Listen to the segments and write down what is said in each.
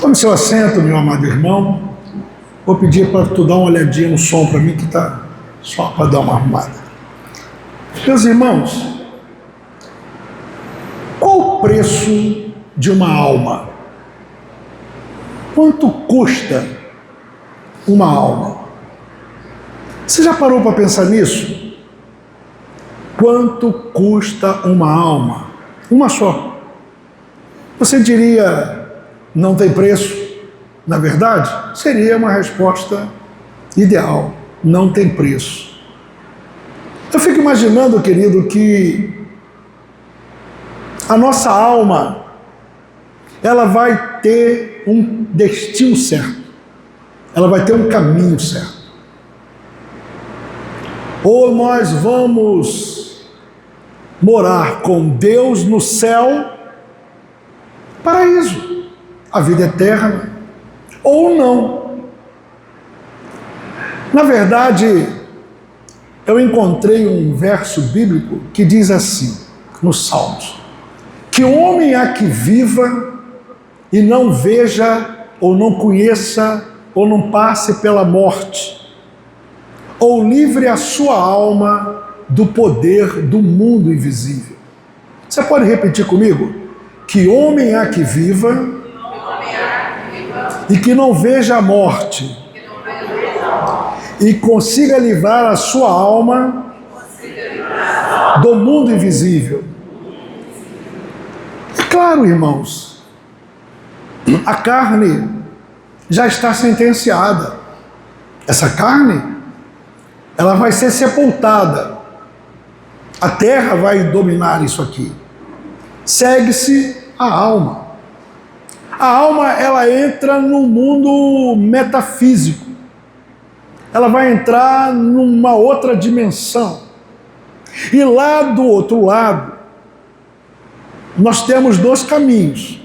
Tome seu assento, meu amado irmão. Vou pedir para tu dar uma olhadinha no som para mim, que está só para dar uma arrumada. Meus irmãos, qual o preço de uma alma? Quanto custa uma alma? Você já parou para pensar nisso? Quanto custa uma alma? Uma só. Você diria, não tem preço? Na verdade, seria uma resposta ideal. Não tem preço. Eu fico imaginando, querido, que a nossa alma, ela vai ter um destino certo. Ela vai ter um caminho certo. Ou nós vamos morar com Deus no céu, paraíso, a vida eterna, ou não. Na verdade, eu encontrei um verso bíblico que diz assim, nos Salmos: que homem há que viva e não veja, ou não conheça, ou não passe pela morte, ou livre a sua alma do poder do mundo invisível. Você pode repetir comigo? Que homem há que viva e que não veja a morte e consiga livrar a sua alma do mundo invisível. É claro, irmãos, a carne já está sentenciada. Essa carne, ela vai ser sepultada. A terra vai dominar isso aqui. Segue-se a alma. A alma, ela entra no mundo metafísico. Ela vai entrar numa outra dimensão. E lá do outro lado, nós temos dois caminhos.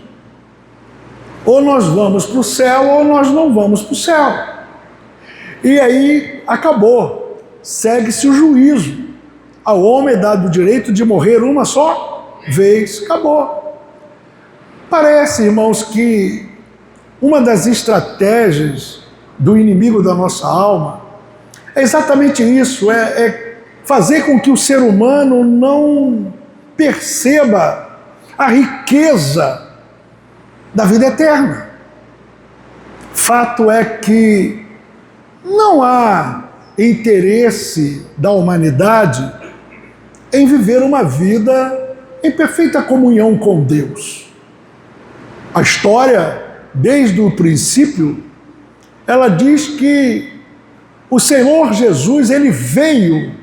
Ou nós vamos para o céu, ou nós não vamos para o céu. E aí, acabou. Segue-se o juízo. Ao homem é dado o direito de morrer uma só vez. Acabou. Parece, irmãos, que uma das estratégias do inimigo da nossa alma é exatamente isso, é fazer com que o ser humano não perceba a riqueza da vida eterna. Fato é que não há interesse da humanidade em viver uma vida em perfeita comunhão com Deus. A história, desde o princípio, ela diz que o Senhor Jesus, ele veio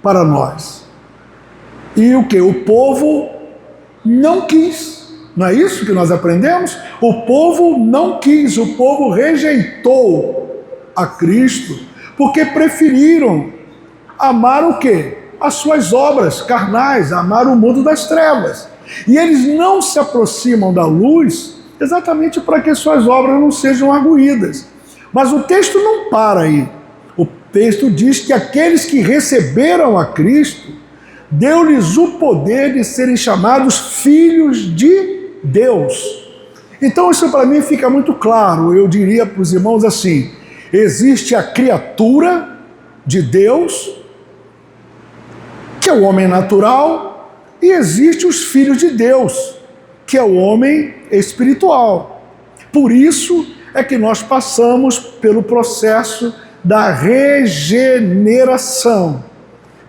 para nós. E o que? O povo não quis. Não é isso que nós aprendemos? O povo não quis, o povo rejeitou a Cristo, porque preferiram amar o quê? As suas obras carnais, amar o mundo das trevas. E eles não se aproximam da luz exatamente para que suas obras não sejam arguídas. Mas o texto não para aí. O texto diz que aqueles que receberam a Cristo, deu-lhes o poder de serem chamados filhos de Deus. Então isso para mim fica muito claro. Eu diria para os irmãos assim: existe a criatura de Deus, que é o homem natural, e existe os filhos de Deus, que é o homem espiritual. Por isso é que nós passamos pelo processo da regeneração.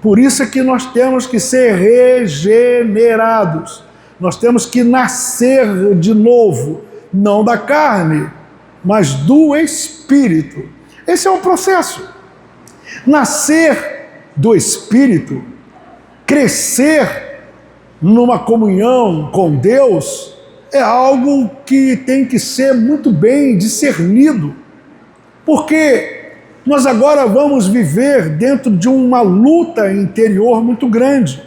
Por isso é que nós temos que ser regenerados. Nós temos que nascer de novo, não da carne, mas do Espírito. Esse é o processo. Nascer do Espírito, crescer numa comunhão com Deus, é algo que tem que ser muito bem discernido, porque nós agora vamos viver dentro de uma luta interior muito grande,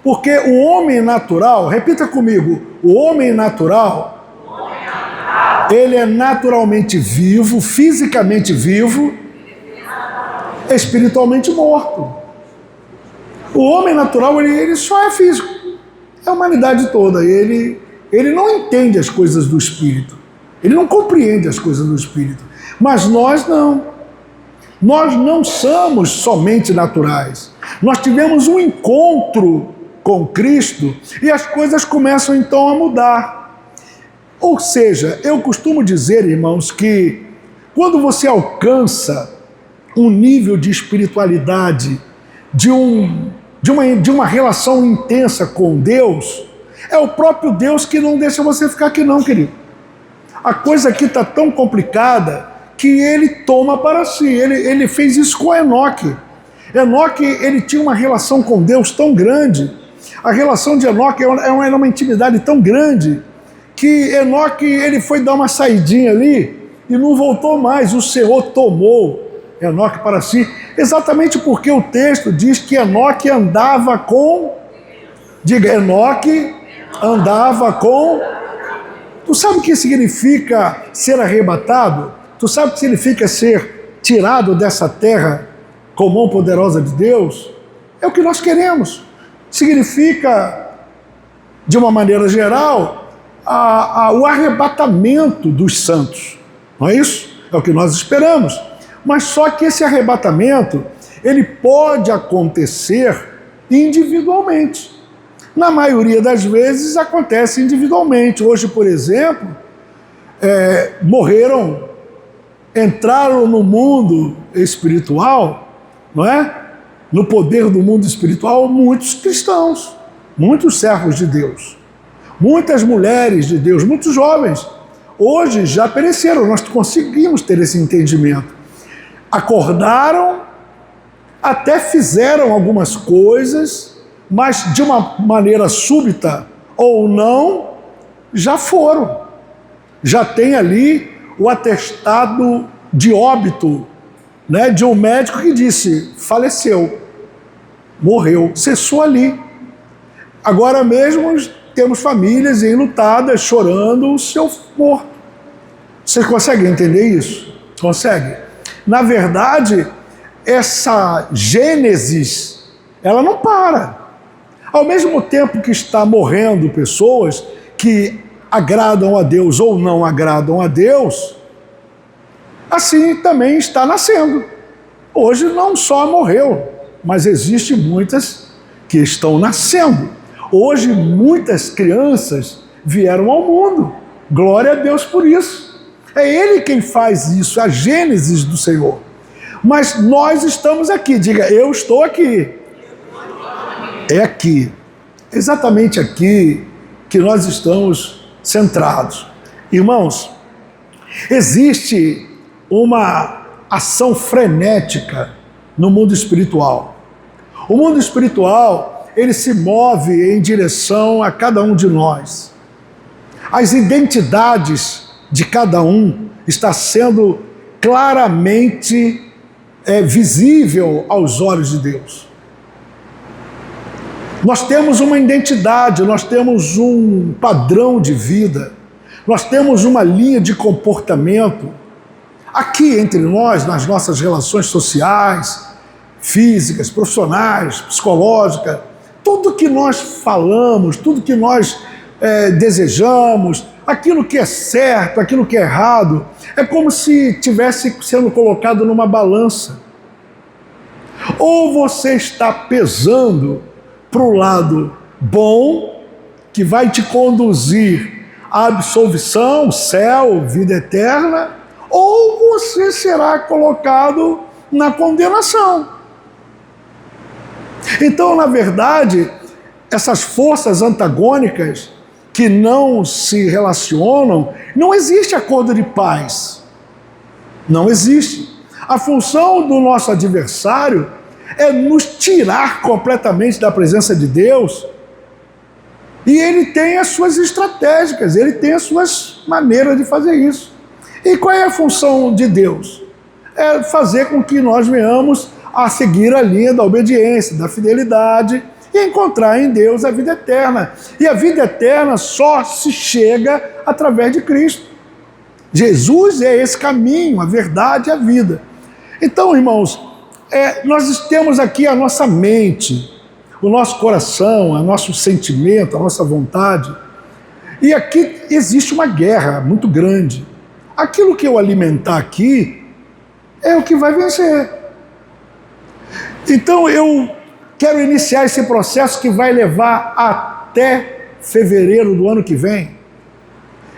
porque o homem natural, repita comigo, o homem natural, ele é naturalmente vivo, fisicamente vivo, espiritualmente morto. O homem natural, ele só é físico. É a humanidade toda. Ele não entende as coisas do Espírito. Ele não compreende as coisas do Espírito. Mas nós não. Nós não somos somente naturais. Nós tivemos um encontro com Cristo e as coisas começam então a mudar. Ou seja, eu costumo dizer, irmãos, que quando você alcança um nível de espiritualidade, de uma relação intensa com Deus, é o próprio Deus que não deixa você ficar aqui não, querido. A coisa aqui está tão complicada que ele toma para si. Ele fez isso com Enoque. Enoque, ele tinha uma relação com Deus tão grande. A relação de Enoque era uma intimidade tão grande que Enoque, ele foi dar uma saidinha ali e não voltou mais. O Senhor tomou Enoque para si, exatamente porque o texto diz que Enoque andava com... Diga, Enoque andava com... Tu sabe o que significa ser arrebatado? Tu sabe o que significa ser tirado dessa terra com mão poderosa de Deus? É o que nós queremos. Significa, de uma maneira geral, o arrebatamento dos santos. Não é isso? É o que nós esperamos. Mas só que esse arrebatamento, ele pode acontecer individualmente. Na maioria das vezes acontece individualmente. Hoje, por exemplo, entraram no mundo espiritual, não é? No poder do mundo espiritual, muitos cristãos, muitos servos de Deus, muitas mulheres de Deus, muitos jovens. Hoje já pereceram, nós conseguimos ter esse entendimento. Acordaram, até fizeram algumas coisas, mas de uma maneira súbita ou não, já foram. Já tem ali o atestado de óbito, né, de um médico que disse, faleceu, morreu, cessou ali. Agora mesmo temos famílias enlutadas, chorando o seu morto. Vocês conseguem entender isso? Conseguem? Na verdade, essa gênesis, ela não para. Ao mesmo tempo que está morrendo pessoas que agradam a Deus ou não agradam a Deus, assim também está nascendo. Hoje não só morreu, mas existe muitas que estão nascendo. Hoje muitas crianças vieram ao mundo. Glória a Deus por isso. É Ele quem faz isso, a gênesis do Senhor. Mas nós estamos aqui. Diga, eu estou aqui. É aqui, exatamente aqui, que nós estamos centrados. Irmãos, existe uma ação frenética no mundo espiritual. O mundo espiritual, ele se move em direção a cada um de nós. As identidades de cada um está sendo claramente visível aos olhos de Deus. Nós temos uma identidade, nós temos um padrão de vida, nós temos uma linha de comportamento aqui entre nós, nas nossas relações sociais, físicas, profissionais, psicológicas, tudo que nós falamos, tudo que nós desejamos, aquilo que é certo, aquilo que é errado, é como se estivesse sendo colocado numa balança. Ou você está pesando para o lado bom, que vai te conduzir à absolvição, céu, vida eterna, ou você será colocado na condenação. Então, na verdade, essas forças antagônicas que não se relacionam, não existe acordo de paz. Não existe. A função do nosso adversário é nos tirar completamente da presença de Deus. E ele tem as suas estratégias, ele tem as suas maneiras de fazer isso. E qual é a função de Deus? É fazer com que nós venhamos a seguir a linha da obediência, da fidelidade e encontrar em Deus a vida eterna. E a vida eterna só se chega através de Cristo. Jesus é esse caminho, a verdade e a vida. Então, irmãos, nós temos aqui a nossa mente, o nosso coração, o nosso sentimento, a nossa vontade. E aqui existe uma guerra muito grande. aquilo que eu alimentar aqui é o que vai vencer. Então eu quero iniciar esse processo que vai levar até fevereiro do ano que vem.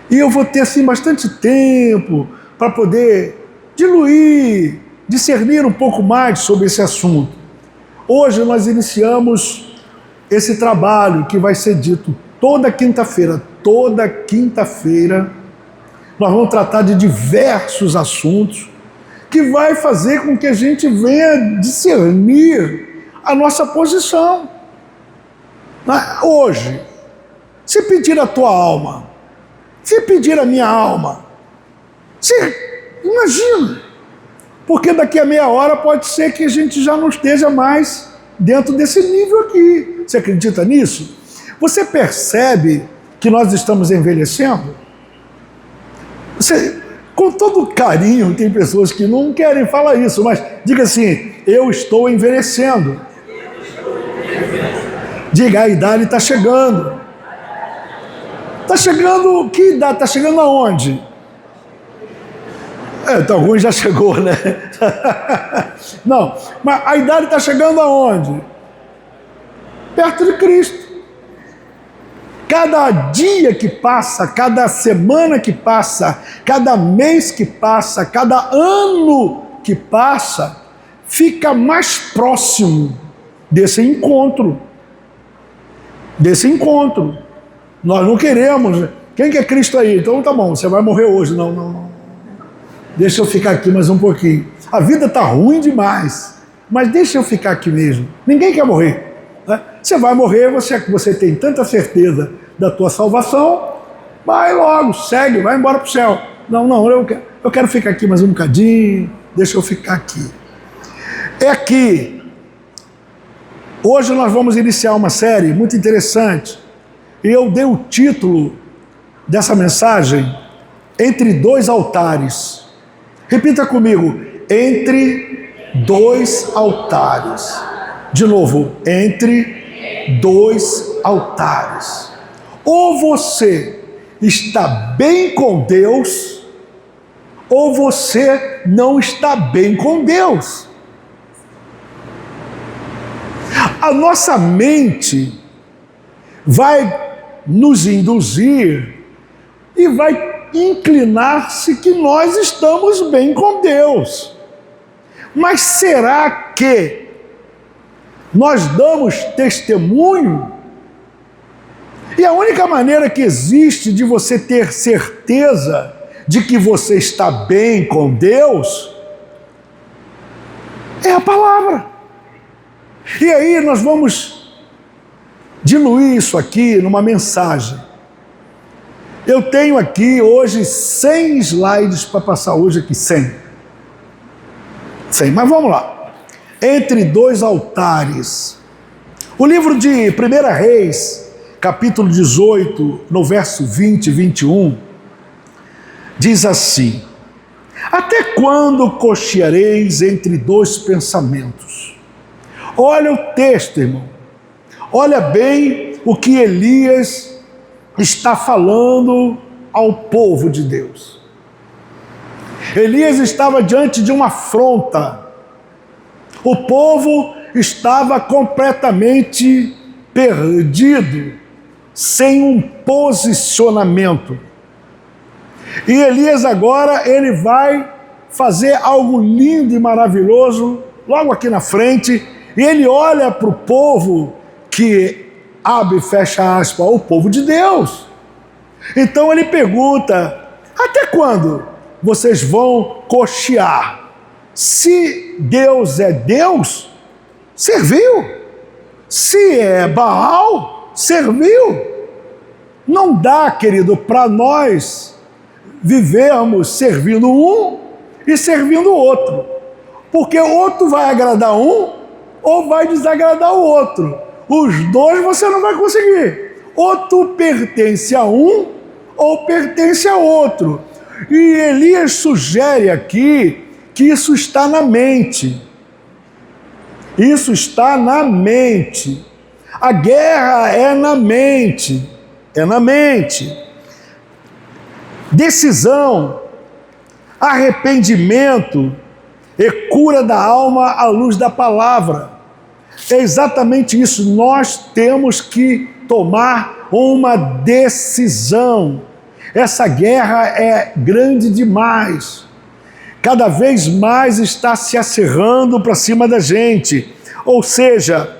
E eu vou ter assim bastante tempo para poder diluir, discernir um pouco mais sobre esse assunto. Hoje nós iniciamos esse trabalho que vai ser dito toda quinta-feira. Toda quinta-feira nós vamos tratar de diversos assuntos que vai fazer com que a gente venha discernir a nossa posição. Hoje, se pedir a tua alma, se pedir a minha alma, imagina, porque daqui a meia hora pode ser que a gente já não esteja mais dentro desse nível aqui. Você acredita nisso? Você percebe que nós estamos envelhecendo? Com todo carinho, tem pessoas que não querem falar isso, mas diga assim, eu estou envelhecendo. Diga, a idade está chegando. Está chegando, que idade? Está chegando aonde? Então, alguns já chegou, né? Não, mas a idade está chegando aonde? Perto de Cristo. Cada dia que passa, cada semana que passa, cada mês que passa, cada ano que passa, fica mais próximo desse encontro. Nós não queremos. Quem que é Cristo aí? Então tá bom, você vai morrer hoje. Não. Deixa eu ficar aqui mais um pouquinho. A vida tá ruim demais, mas deixa eu ficar aqui mesmo. Ninguém quer morrer. Né? Você vai morrer, você tem tanta certeza da tua salvação, vai logo, segue, vai embora pro céu. Não, eu quero ficar aqui mais um bocadinho, deixa eu ficar aqui. É aqui. Hoje nós vamos iniciar uma série muito interessante. E eu dei o título dessa mensagem, Entre Dois Altares. Repita comigo, Entre Dois Altares. De novo, Entre Dois Altares. Ou você está bem com Deus, ou você não está bem com Deus. A nossa mente vai nos induzir e vai inclinar-se que nós estamos bem com Deus. Mas será que nós damos testemunho? E a única maneira que existe de você ter certeza de que você está bem com Deus é a palavra. E aí nós vamos diluir isso aqui numa mensagem. Eu tenho aqui hoje 100 slides para passar hoje aqui, 100, mas vamos lá. Entre Dois Altares. O livro de 1 Reis, capítulo 18, no verso 20 e 21, diz assim: até quando cocheareis entre dois pensamentos? Olha o texto, irmão. Olha bem o que Elias está falando ao povo de Deus. Elias estava diante de uma afronta. O povo estava completamente perdido, sem um posicionamento. E Elias agora, ele vai fazer algo lindo e maravilhoso, logo aqui na frente, e ele olha para o povo que, abre e fecha aspas, o povo de Deus. Então ele pergunta, até quando vocês vão cochear? Se Deus é Deus, serviu. Se é Baal, serviu. Não dá, querido, para nós vivermos servindo um e servindo o outro. Porque o outro vai agradar um ou vai desagradar o outro. Os dois você não vai conseguir. Ou tu pertence a um ou pertence a outro. E Elias sugere aqui que isso está na mente. Isso está na mente. A guerra é na mente. É na mente. Decisão arrependimento e cura da alma à luz da palavra. É exatamente isso. Nós temos que tomar uma decisão. Essa guerra é grande demais. Cada vez mais está se acirrando para cima da gente. Ou seja,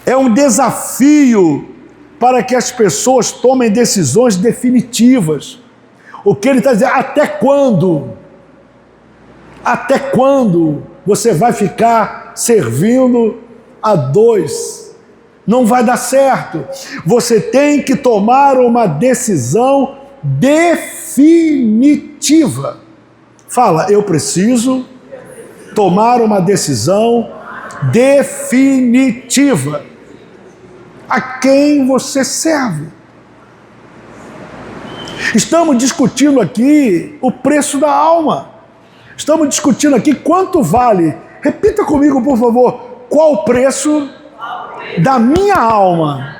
é um desafio para que as pessoas tomem decisões definitivas. O que ele está dizendo? Até quando? Até quando você vai ficar servindo a dois? Não vai dar certo. Você tem que tomar uma decisão definitiva. Fala, eu preciso tomar uma decisão definitiva. A quem você serve? Estamos discutindo aqui o preço da alma. Estamos discutindo aqui quanto vale. Repita comigo, por favor. Qual o preço da minha alma?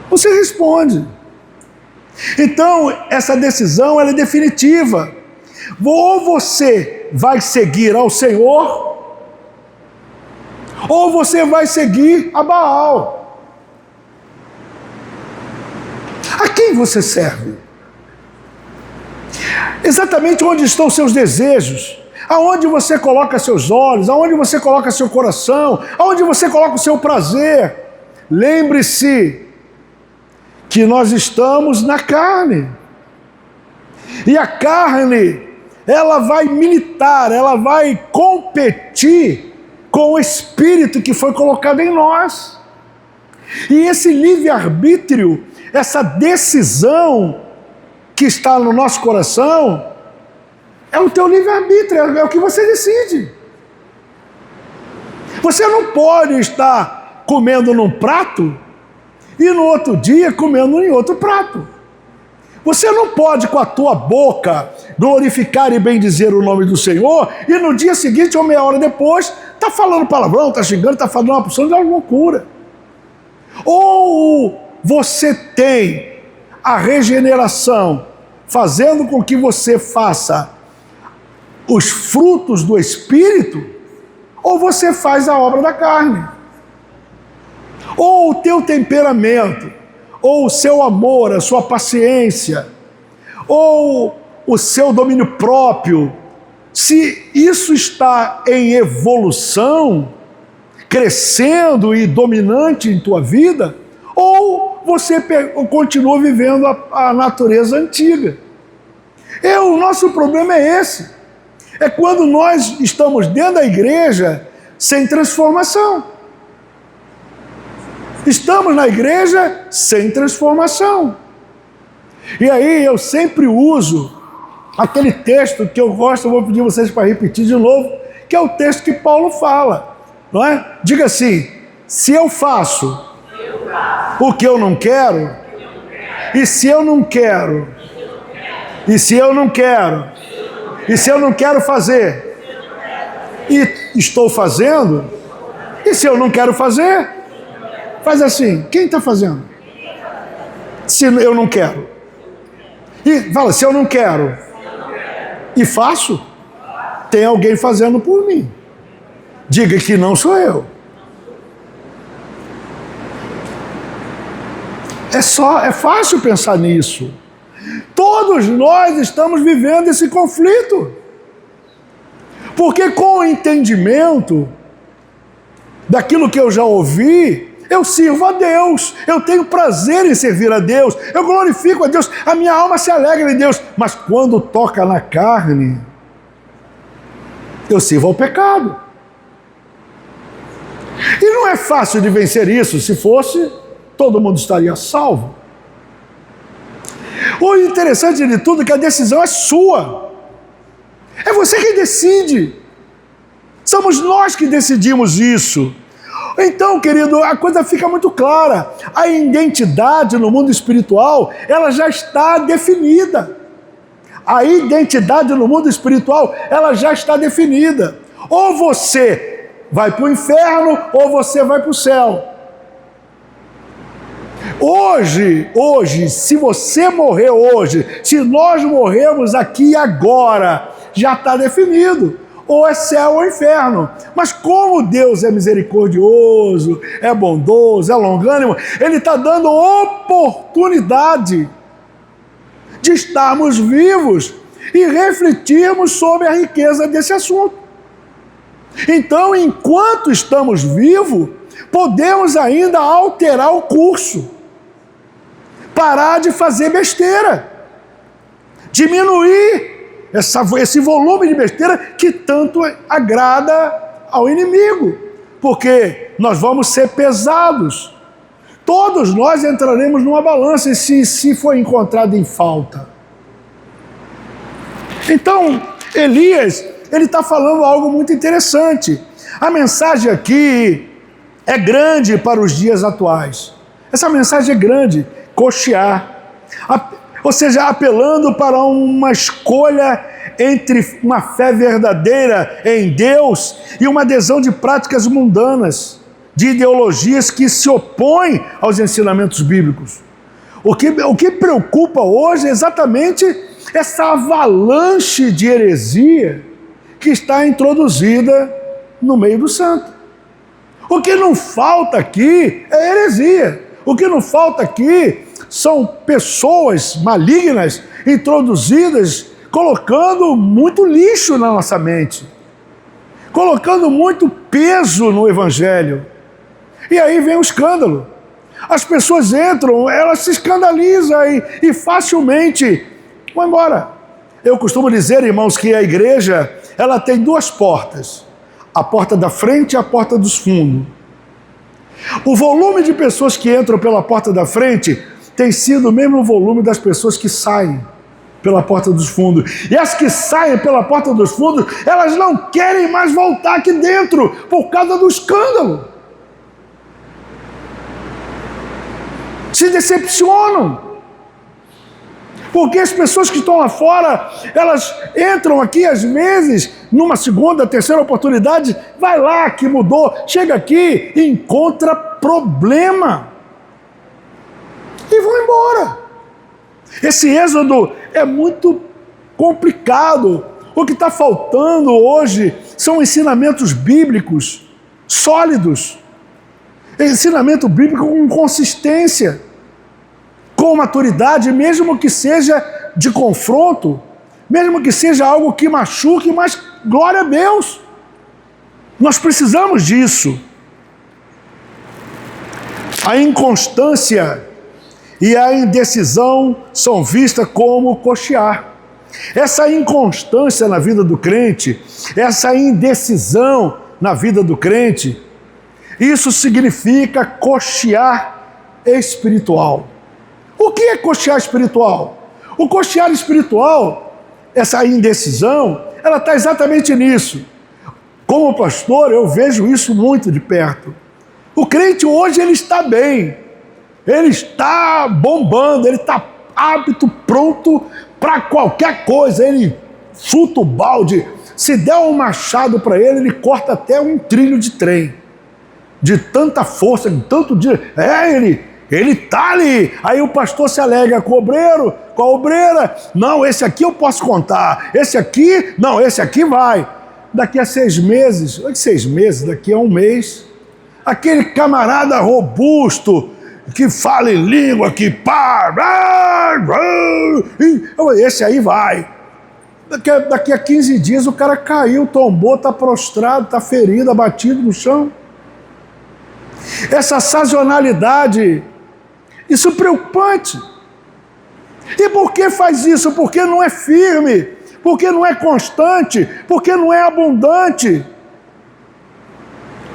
Você responde. Então, essa decisão ela é definitiva. Ou você vai seguir ao Senhor, ou você vai seguir a Baal. A quem você serve? Exatamente onde estão seus desejos, aonde você coloca seus olhos, aonde você coloca seu coração, aonde você coloca o seu prazer. Lembre-se que nós estamos na carne. E a carne, ela vai militar, ela vai competir com o Espírito que foi colocado em nós. E esse livre-arbítrio, essa decisão que está no nosso coração, é o teu livre-arbítrio, é o que você decide. Você não pode estar comendo num prato e no outro dia comendo em outro prato. Você não pode com a tua boca glorificar e bendizer o nome do Senhor e no dia seguinte ou meia hora depois está falando palavrão, está xingando, está falando uma porção de loucura. Ou você tem a regeneração fazendo com que você faça os frutos do Espírito, ou você faz a obra da carne. Ou o teu temperamento, ou o seu amor, a sua paciência, ou o seu domínio próprio, se isso está em evolução, crescendo e dominante em tua vida, ou você continua vivendo a natureza antiga. O nosso problema é esse. É quando nós estamos dentro da igreja sem transformação. Estamos na igreja sem transformação. E aí eu sempre uso aquele texto que eu gosto, eu vou pedir vocês para repetir de novo, que é o texto que Paulo fala, não é? Diga assim: se eu faço o que eu não quero, e se eu não quero, e se eu não quero, e se eu não quero fazer, e estou fazendo, e se eu não quero fazer, faz assim, quem está fazendo? Se eu não quero. E fala, se eu não quero e faço, tem alguém fazendo por mim. Diga que não sou eu. É fácil pensar nisso. Todos nós estamos vivendo esse conflito. Porque com o entendimento daquilo que eu já ouvi, eu sirvo a Deus, eu tenho prazer em servir a Deus, eu glorifico a Deus, a minha alma se alegra em Deus. Mas quando toca na carne, eu sirvo ao pecado. E não é fácil de vencer isso. Se fosse, todo mundo estaria salvo. O interessante de tudo é que a decisão é sua. É você quem decide. Somos nós que decidimos isso. Então, querido, a coisa fica muito clara. A identidade no mundo espiritual, ela já está definida. A identidade no mundo espiritual, ela já está definida. Ou você vai para o inferno, ou você vai para o céu. Hoje, se você morrer hoje, se nós morrermos aqui e agora, já está definido. Ou é céu ou inferno. Mas como Deus é misericordioso, é bondoso, é longânimo, Ele está dando oportunidade de estarmos vivos e refletirmos sobre a riqueza desse assunto. Então, enquanto estamos vivos, podemos ainda alterar o curso, parar de fazer besteira, diminuir esse volume de besteira que tanto agrada ao inimigo, porque nós vamos ser pesados. Todos nós entraremos numa balança se for encontrado em falta. Então, Elias, ele está falando algo muito interessante. A mensagem aqui é grande para os dias atuais. Essa mensagem é grande, cochear. Ou seja, apelando para uma escolha entre uma fé verdadeira em Deus e uma adesão de práticas mundanas, de ideologias que se opõem aos ensinamentos bíblicos. O que preocupa hoje é exatamente essa avalanche de heresia que está introduzida no meio do santo. O que não falta aqui é heresia. O que não falta aqui são pessoas malignas introduzidas, colocando muito lixo na nossa mente, colocando muito peso no Evangelho. E aí vem o escândalo. As pessoas entram, elas se escandalizam e facilmente vão embora. Eu costumo dizer, irmãos, que a igreja ela tem duas portas. A porta da frente e a porta dos fundos. O volume de pessoas que entram pela porta da frente tem sido o mesmo volume das pessoas que saem pela porta dos fundos. E as que saem pela porta dos fundos, elas não querem mais voltar aqui dentro por causa do escândalo. Se decepcionam. Porque as pessoas que estão lá fora, elas entram aqui às vezes, numa segunda, terceira oportunidade, vai lá que mudou, chega aqui e encontra problema. E vão embora. Esse êxodo é muito complicado. O que está faltando hoje são ensinamentos bíblicos sólidos. Ensinamento bíblico com consistência, com maturidade, mesmo que seja de confronto, mesmo que seja algo que machuque, mas glória a Deus. Nós precisamos disso. A inconstância e a indecisão são vistas como cochear. Essa inconstância na vida do crente, essa indecisão na vida do crente, isso significa cochear espiritual. O que é cochear espiritual? O cochear espiritual, essa indecisão, ela está exatamente nisso. Como pastor, eu vejo isso muito de perto. O crente hoje, ele está bem. Ele está bombando, ele está apto, pronto para qualquer coisa. Ele chuta o balde. Se der um machado para ele, ele corta até um trilho de trem. De tanta força, de tanto dia. Ele está ali. Aí o pastor se alega com o obreiro, com a obreira. Não, esse aqui eu posso contar. Esse aqui, não, esse aqui vai. Daqui a 6 meses, daqui a 1 mês, aquele camarada robusto, que fala em língua, que pá, esse aí vai. Daqui a 15 dias o cara caiu, tombou, está prostrado, está ferido, abatido no chão. Essa sazonalidade, isso é preocupante. E por que faz isso? Porque não é firme, porque não é constante, porque não é abundante.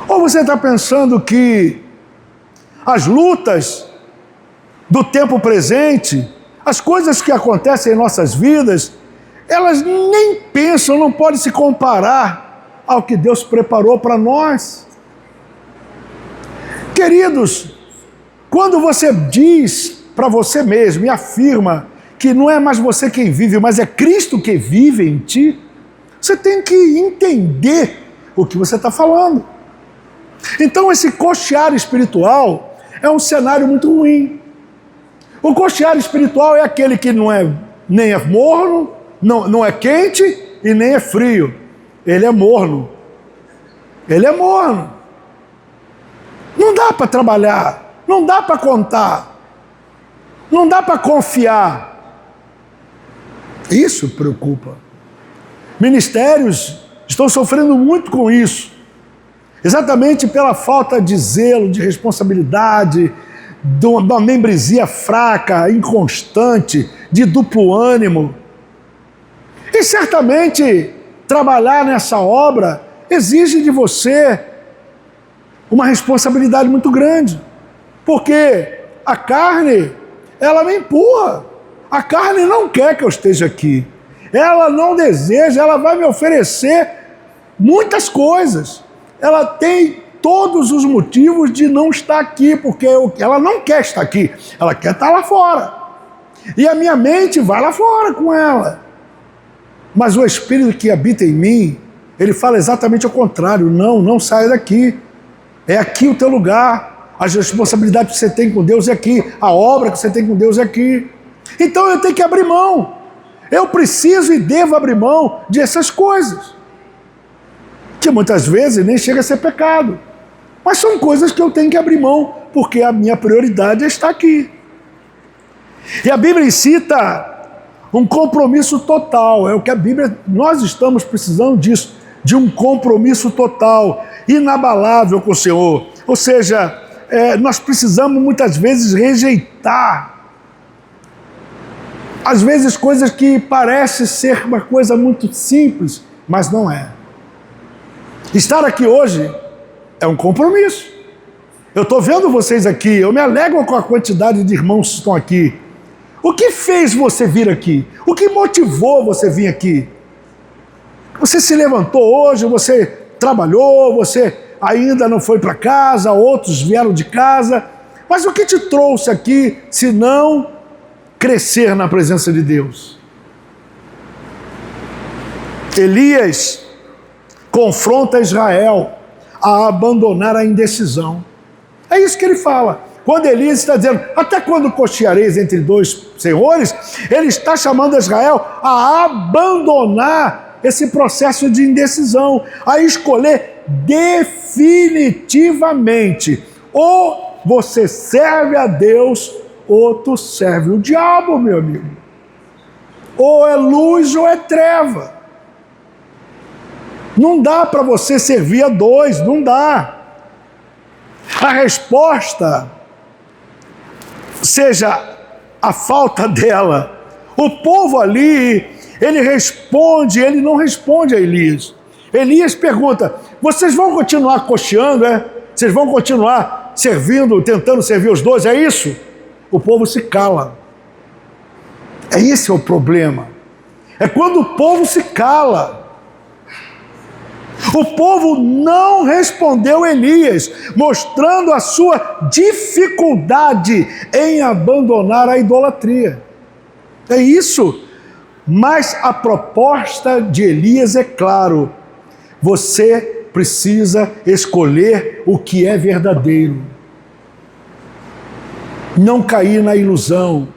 Ou você está pensando que as lutas do tempo presente, as coisas que acontecem em nossas vidas, elas nem pensam, não podem se comparar ao que Deus preparou para nós. Queridos, quando você diz para você mesmo e afirma que não é mais você quem vive, mas é Cristo que vive em ti, você tem que entender o que você está falando. Então esse cochear espiritual é um cenário muito ruim. O coxear espiritual é aquele que nem é morno, não é quente e nem é frio. Ele é morno. Ele é morno. Não dá para trabalhar, não dá para contar, não dá para confiar. Isso preocupa. Ministérios estão sofrendo muito com isso, exatamente pela falta de zelo, de responsabilidade, de uma membresia fraca, inconstante, de duplo ânimo. E certamente trabalhar nessa obra exige de você uma responsabilidade muito grande, porque a carne, ela me empurra. A carne não quer que eu esteja aqui. Ela não deseja, ela vai me oferecer muitas coisas. Ela tem todos os motivos de não estar aqui, porque ela não quer estar aqui, ela quer estar lá fora. E a minha mente vai lá fora com ela. Mas o Espírito que habita em mim, ele fala exatamente ao contrário. Não saia daqui. É aqui o teu lugar. As responsabilidades que você tem com Deus é aqui. A obra que você tem com Deus é aqui. Então eu tenho que abrir mão. Eu preciso e devo abrir mão dessas coisas, que muitas vezes nem chega a ser pecado. Mas são coisas que eu tenho que abrir mão, porque a minha prioridade é estar aqui. E a Bíblia cita um compromisso total. É o que a Bíblia... Nós estamos precisando disso, de um compromisso total, inabalável com o Senhor. Ou seja, nós precisamos muitas vezes rejeitar, às vezes, coisas que parecem ser uma coisa muito simples, mas não é. Estar aqui hoje é um compromisso. Eu estou vendo vocês aqui, eu me alegro com a quantidade de irmãos que estão aqui. O que fez você vir aqui? O que motivou você vir aqui? Você se levantou hoje, você trabalhou, você ainda não foi para casa, outros vieram de casa. Mas o que te trouxe aqui, se não crescer na presença de Deus? Elias confronta Israel a abandonar a indecisão. É isso que ele fala. Quando Elias está dizendo, até quando cocheareis entre dois senhores, ele está chamando Israel a abandonar esse processo de indecisão, a escolher definitivamente: ou você serve a Deus, ou tu serve o diabo, meu amigo. Ou é luz ou é treva. Não dá para você servir a dois, não dá. A resposta, seja a falta dela. O povo ali, ele não responde a Elias. Elias pergunta, vocês vão continuar cocheando, é? Vocês vão continuar servindo, tentando servir os dois, é isso? O povo se cala. Esse é o problema. É quando o povo se cala. O povo não respondeu Elias, mostrando a sua dificuldade em abandonar a idolatria. É isso. Mas a proposta de Elias é claro: você precisa escolher o que é verdadeiro. Não cair na ilusão,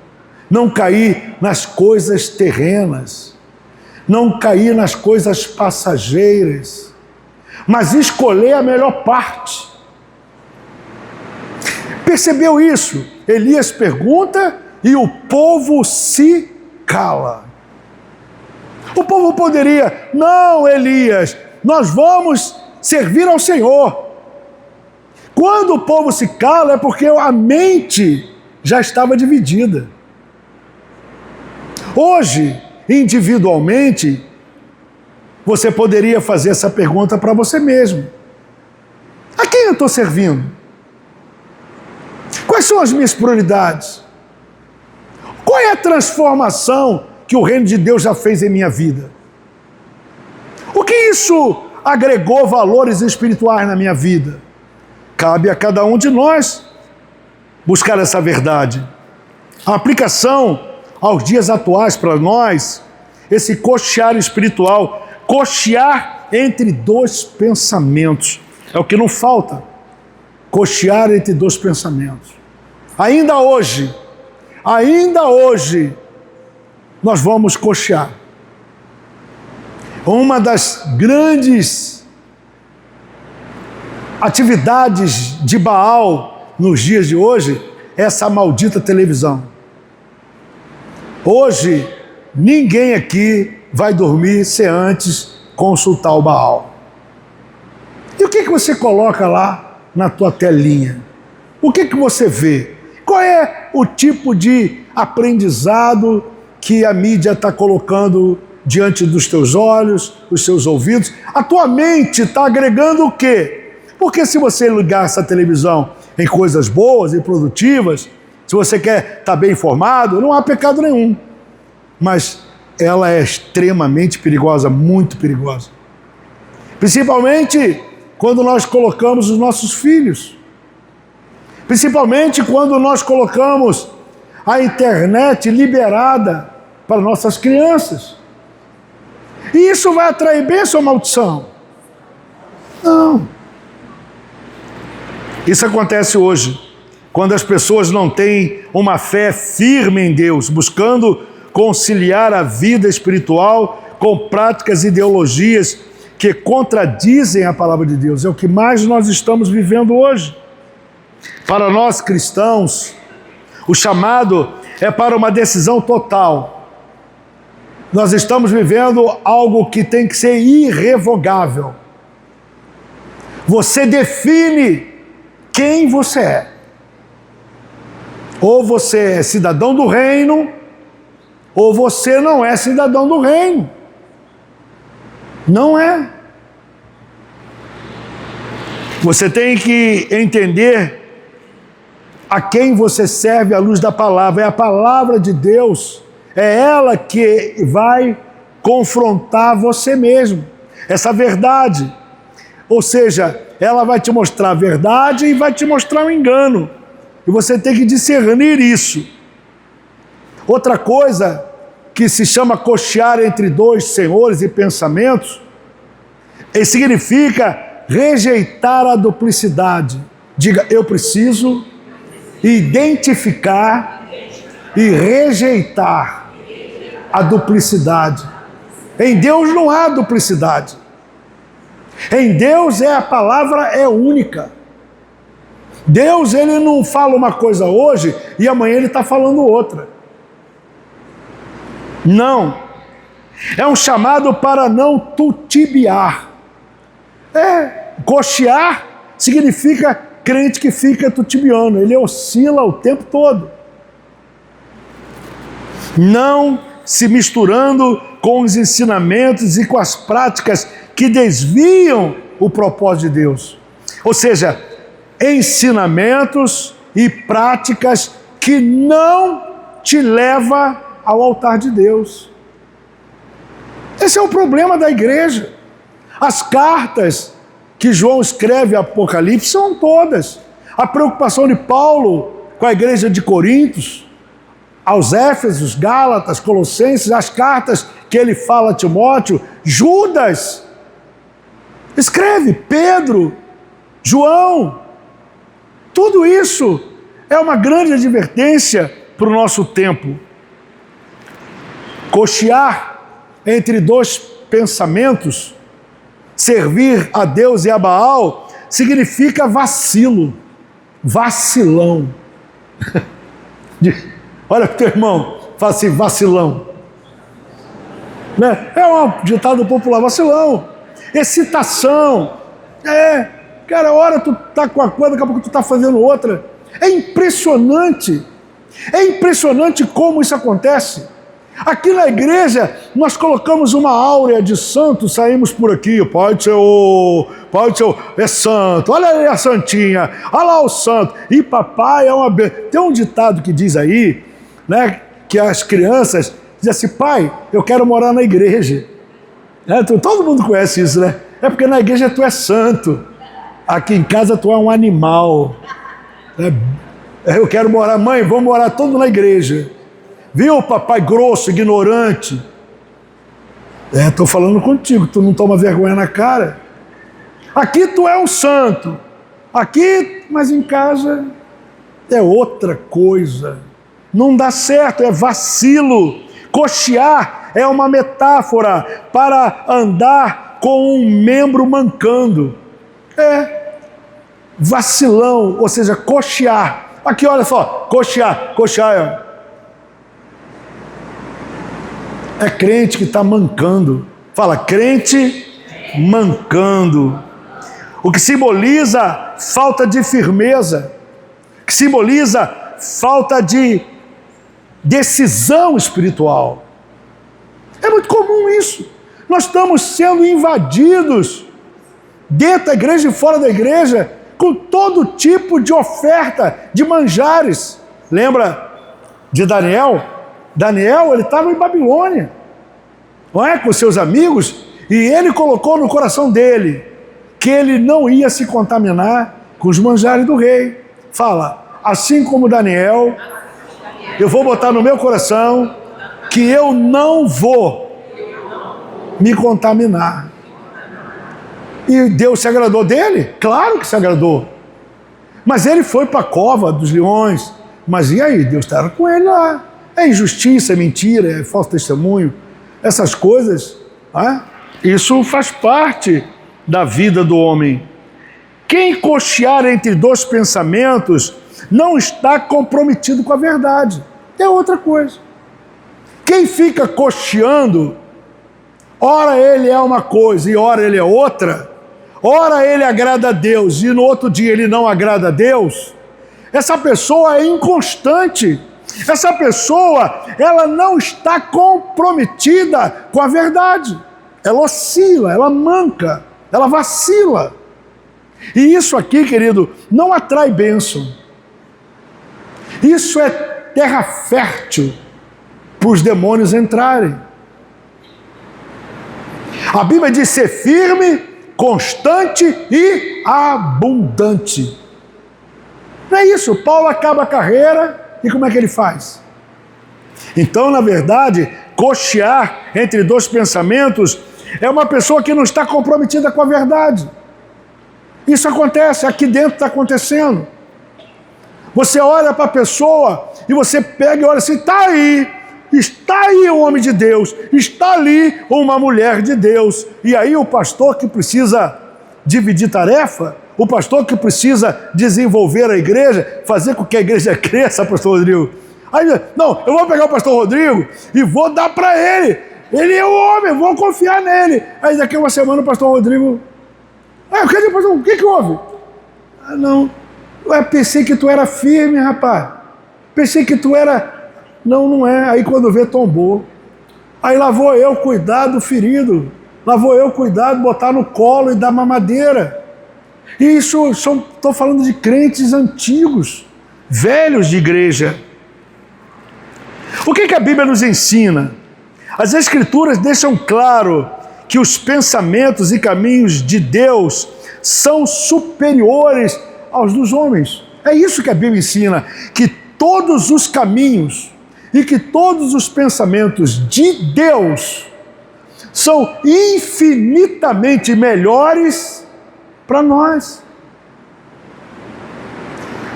não cair nas coisas terrenas, não cair nas coisas passageiras, mas escolher a melhor parte. Percebeu isso? Elias pergunta e o povo se cala. O povo poderia, não, Elias, nós vamos servir ao Senhor. Quando o povo se cala é porque a mente já estava dividida. Hoje, individualmente, você poderia fazer essa pergunta para você mesmo: a quem eu estou servindo? Quais são as minhas prioridades? Qual é a transformação que o reino de Deus já fez em minha vida? O que isso agregou valores espirituais na minha vida? Cabe a cada um de nós buscar essa verdade. A aplicação aos dias atuais para nós, esse cochear espiritual, cochear entre dois pensamentos, é o que não falta. Cochear entre dois pensamentos. Ainda hoje, ainda hoje, nós vamos coxear. Uma das grandes atividades de Baal nos dias de hoje é essa maldita televisão. Hoje, ninguém aqui vai dormir sem antes consultar o Baal. E o que você coloca lá na tua telinha? O que você vê? Qual é o tipo de aprendizado que a mídia está colocando diante dos teus olhos, dos seus ouvidos? A tua mente está agregando o quê? Porque se você ligar essa televisão em coisas boas e produtivas, se você quer estar bem informado, não há pecado nenhum. Mas ela é extremamente perigosa, muito perigosa. Principalmente quando nós colocamos os nossos filhos. Principalmente quando nós colocamos a internet liberada para nossas crianças. E isso vai atrair bênção ou maldição? Não. Isso acontece hoje, quando as pessoas não têm uma fé firme em Deus, buscando conciliar a vida espiritual com práticas e ideologias que contradizem a palavra de Deus. É o que mais nós estamos vivendo hoje. Para nós cristãos, o chamado é para uma decisão total. Nós estamos vivendo algo que tem que ser irrevogável. Você define quem você é. Ou você é cidadão do reino, ou você não é cidadão do reino. Não é. Você tem que entender a quem você serve à luz da palavra. É a palavra de Deus. É ela que vai confrontar você mesmo. Essa verdade. Ou seja, ela vai te mostrar a verdade e vai te mostrar o engano. E você tem que discernir isso. Outra coisa que se chama coxear entre dois senhores e pensamentos, significa rejeitar a duplicidade. Diga, eu preciso identificar e rejeitar a duplicidade. Em Deus não há duplicidade. Em Deus a palavra é única. Deus, ele não fala uma coisa hoje e amanhã ele está falando outra. Não. É um chamado para não tutibiar. Coxear significa crente que fica tutibiando. Ele oscila o tempo todo. Não se misturando com os ensinamentos e com as práticas que desviam o propósito de Deus. Ou seja, ensinamentos e práticas que não te levam ao altar de Deus. Esse é o problema da igreja. As cartas que João escreve em Apocalipse são todas. A preocupação de Paulo com a igreja de Corintos, aos Éfesos, Gálatas, Colossenses, as cartas que ele fala a Timóteo, Judas, escreve, Pedro, João. Tudo isso é uma grande advertência para o nosso tempo. Coxear entre dois pensamentos, servir a Deus e a Baal, significa vacilo, vacilão. Olha para o teu irmão, fala assim, vacilão. Né? É um ditado popular, vacilão, excitação. Cara, a hora tu tá com uma coisa, daqui a pouco tu tá fazendo outra. É impressionante como isso acontece. Aqui na igreja, nós colocamos uma áurea de santo, saímos por aqui, Pai do Senhor, é santo, olha aí a santinha, olha lá o santo, e papai é uma... Tem um ditado que diz aí, né, que as crianças dizem assim, pai, eu quero morar na igreja. Todo mundo conhece isso, né? É porque na igreja tu é santo, aqui em casa tu é um animal. Eu quero morar, mãe, vamos morar todos na igreja. Viu, papai grosso, ignorante? Estou falando contigo, tu não toma vergonha na cara. Aqui tu é um santo. Aqui, mas em casa é outra coisa. Não dá certo, é vacilo. Coxear é uma metáfora para andar com um membro mancando. É vacilão, ou seja, coxear. Aqui, olha só, coxear, é crente que está mancando. Fala, crente mancando. O que simboliza falta de firmeza, que simboliza falta de decisão espiritual. É muito comum isso. Nós estamos sendo invadidos dentro da igreja e fora da igreja com todo tipo de oferta de manjares. Lembra de Daniel? Daniel, ele estava em Babilônia, não é? Com seus amigos, e ele colocou no coração dele que ele não ia se contaminar com os manjares do rei. Fala, assim como Daniel, eu vou botar no meu coração que eu não vou me contaminar. E Deus se agradou dele? Claro que se agradou. Mas ele foi para a cova dos leões. Mas e aí? Deus estava com ele lá. É injustiça, é mentira, é falso testemunho. Essas coisas, isso faz parte da vida do homem. Quem cochear entre dois pensamentos não está comprometido com a verdade. É outra coisa. Quem fica cocheando, ora ele é uma coisa e ora ele é outra, ora ele agrada a Deus e no outro dia ele não agrada a Deus, essa pessoa é inconstante. Essa pessoa, ela não está comprometida com a verdade. Ela oscila, ela manca, ela vacila. E isso aqui, querido, não atrai bênção. Isso é terra fértil para os demônios entrarem. A Bíblia diz ser firme, constante e abundante. Não é isso? Paulo acaba a carreira e como é que ele faz? Então, na verdade, cochear entre dois pensamentos é uma pessoa que não está comprometida com a verdade. Isso acontece, aqui dentro está acontecendo. Você olha para a pessoa e você pega e olha assim, está aí um homem de Deus, está ali uma mulher de Deus. E aí o pastor que precisa dividir tarefa, o pastor que precisa desenvolver a igreja, fazer com que a igreja cresça, pastor Rodrigo. Aí, não, eu vou pegar o pastor Rodrigo e vou dar para ele. Ele é o homem, eu vou confiar nele. Aí daqui a uma semana o pastor Rodrigo... o que houve? Não, eu pensei que tu era firme, rapaz. Pensei que tu era... Não é. Aí quando vê, tombou. Aí lá vou eu cuidar do ferido. Lá vou eu cuidar de botar no colo e dar mamadeira. E isso, estou falando de crentes antigos, velhos de igreja. O que a Bíblia nos ensina? As Escrituras deixam claro que os pensamentos e caminhos de Deus são superiores aos dos homens. É isso que a Bíblia ensina, que todos os caminhos e que todos os pensamentos de Deus são infinitamente melhores para nós.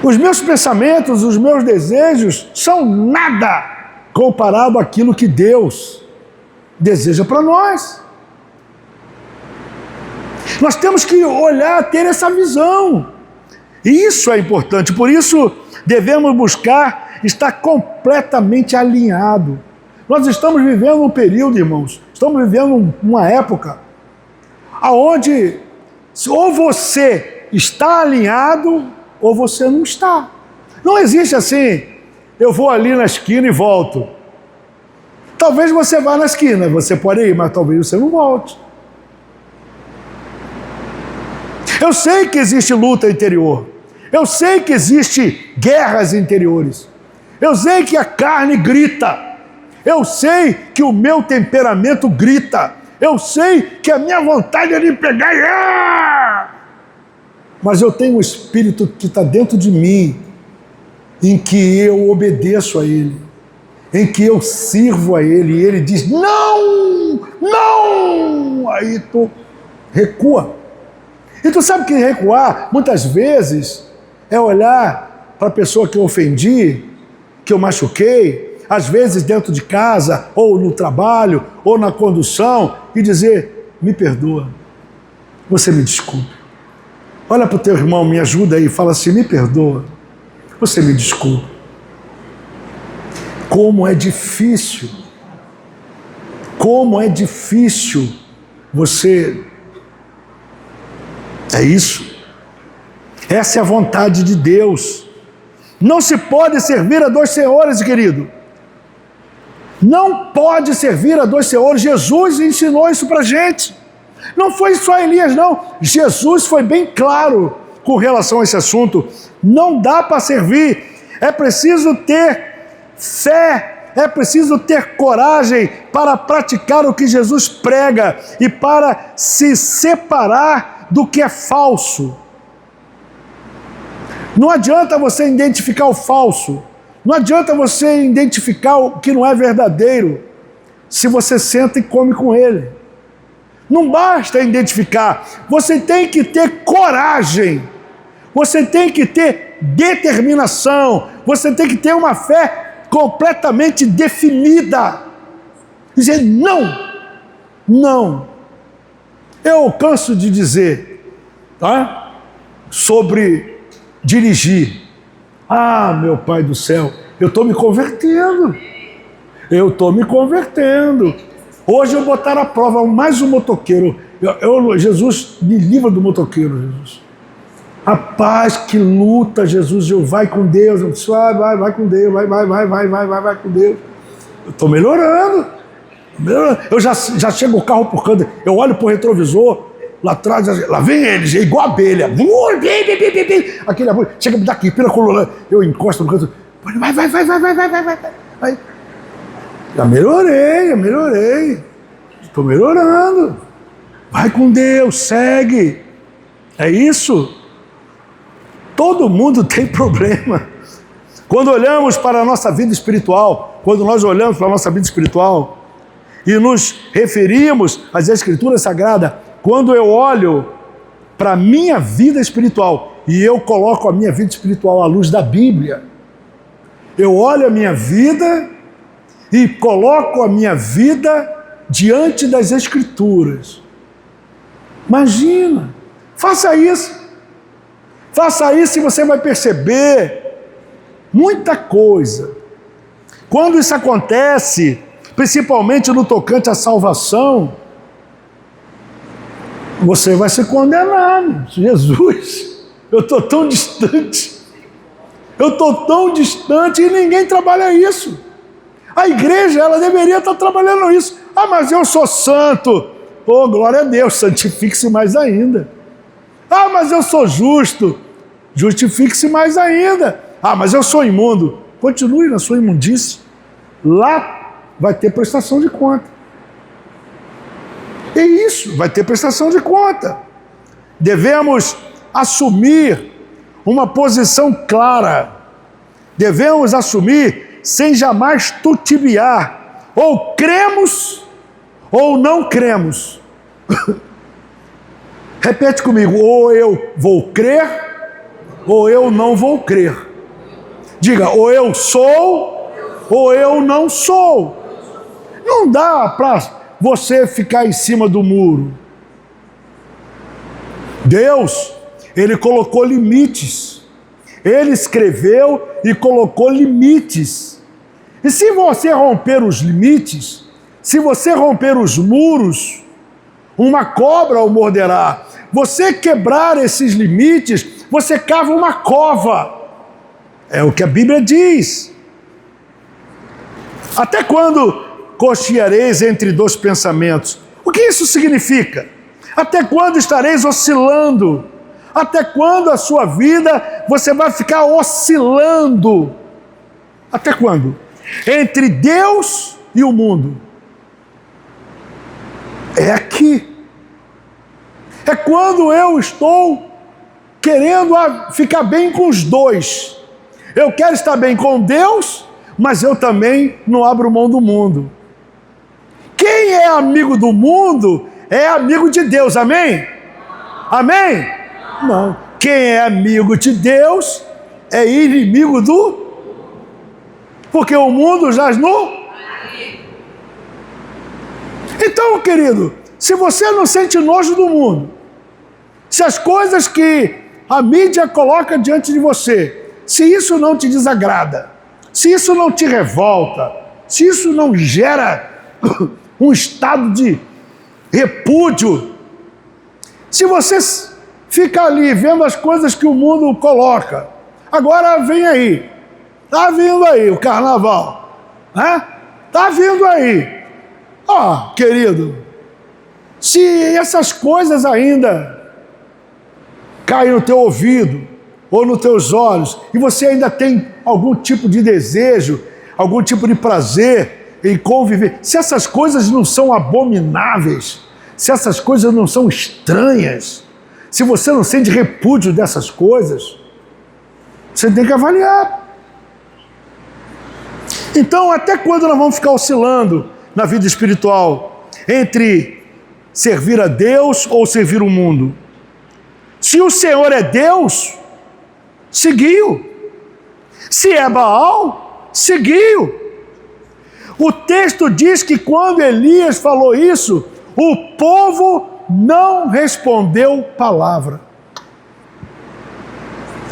Os meus pensamentos, os meus desejos são nada comparado àquilo que Deus deseja para nós. Nós temos que olhar, ter essa visão. Isso é importante, por isso devemos buscar estar completamente alinhado. Nós estamos vivendo um período, irmãos, estamos vivendo uma época onde ou você está alinhado ou você não está. Não existe assim, eu vou ali na esquina e volto. Talvez você vá na esquina, você pode ir, mas talvez você não volte. Eu sei que existe luta interior. Eu sei que existe guerras interiores. Eu sei que a carne grita. Eu sei que o meu temperamento grita. Eu sei que a minha vontade é de pegar e... Mas eu tenho um espírito que está dentro de mim, em que eu obedeço a Ele, em que eu sirvo a Ele, e Ele diz, não, não! Aí tu recua. E tu sabe que recuar, muitas vezes, é olhar para a pessoa que eu ofendi, que eu machuquei, às vezes dentro de casa, ou no trabalho, ou na condução, e dizer: me perdoa, você me desculpe. Olha para o teu irmão, me ajuda aí, fala assim: me perdoa, você me desculpe. Como é difícil você... É isso. Essa é a vontade de Deus. Não se pode servir a dois senhores, querido. Não pode servir a dois senhores. Jesus ensinou isso para a gente. Não foi só Elias, não. Jesus foi bem claro com relação a esse assunto. Não dá para servir. É preciso ter fé, é preciso ter coragem para praticar o que Jesus prega e para se separar do que é falso. Não adianta você identificar o falso, não adianta você identificar o que não é verdadeiro, se você senta e come com ele. Não basta identificar, você tem que ter coragem, você tem que ter determinação, você tem que ter uma fé completamente definida. Dizer não. Eu canso de dizer, tá? Sobre dirigir. Ah, meu Pai do céu, eu estou me convertendo. Hoje eu botaram à prova mais um motoqueiro. Jesus, me livra do motoqueiro, Jesus. Rapaz, que luta, Jesus, vai com Deus. Eu disse: vai com Deus, vai com Deus. Eu estou melhorando. Eu já chego o carro por canto, eu olho para o retrovisor, lá atrás, lá vem eles, é igual a abelha. Aquele abelha, chega daqui, pira coluna, eu encosto no canto, vai. Já melhorei. Estou melhorando. Vai com Deus, segue. É isso. Todo mundo tem problema. Quando olhamos para a nossa vida espiritual, e nos referimos às Escrituras Sagradas, quando eu olho para a minha vida espiritual e eu coloco a minha vida espiritual à luz da Bíblia, eu olho a minha vida e coloco a minha vida diante das Escrituras. Imagina, faça isso e você vai perceber muita coisa. Quando isso acontece, principalmente no tocante à salvação, você vai se condenar. Jesus, eu estou tão distante e ninguém trabalha isso. A igreja, ela deveria estar trabalhando isso. Ah, mas eu sou santo. Oh, glória a Deus, santifique-se mais ainda. Ah, mas eu sou justo. Justifique-se mais ainda. Ah, mas eu sou imundo. Continue na sua imundície. Lá vai ter prestação de conta. É isso, vai ter prestação de conta. Devemos assumir uma posição clara. Devemos assumir sem jamais titubear. Ou cremos ou não cremos. Repete comigo: ou eu vou crer ou eu não vou crer. Diga: ou eu sou ou eu não sou. Não dá para você ficar em cima do muro. Deus, Ele colocou limites. Ele escreveu e colocou limites. E se você romper os limites, se você romper os muros, uma cobra o morderá. Você quebrar esses limites, você cava uma cova. É o que a Bíblia diz. Até quando cocheareis entre dois pensamentos? O que isso significa? Até quando estareis oscilando? Até quando a sua vida você vai ficar oscilando? Até quando? Entre Deus e o mundo. É aqui. É quando eu estou querendo ficar bem com os dois. Eu quero estar bem com Deus, mas eu também não abro mão do mundo. Quem é amigo do mundo é amigo de Deus, amém? Amém? Não. Quem é amigo de Deus é inimigo do... Porque o mundo jaz no... Então, querido, se você não sente nojo do mundo, se as coisas que a mídia coloca diante de você, se isso não te desagrada, se isso não te revolta, se isso não gera um estado de repúdio, se você fica ali vendo as coisas que o mundo coloca, agora vem aí, está vindo aí o carnaval, né? Está vindo aí. Querido, se essas coisas ainda caem no teu ouvido ou nos teus olhos e você ainda tem algum tipo de desejo, algum tipo de prazer em conviver, se essas coisas não são abomináveis, se essas coisas não são estranhas, se você não sente repúdio dessas coisas, você tem que avaliar. Então, até quando nós vamos ficar oscilando na vida espiritual entre servir a Deus ou servir o mundo? Se o Senhor é Deus, seguiu. Se é Baal, seguiu. O texto diz que quando Elias falou isso, o povo não respondeu palavra.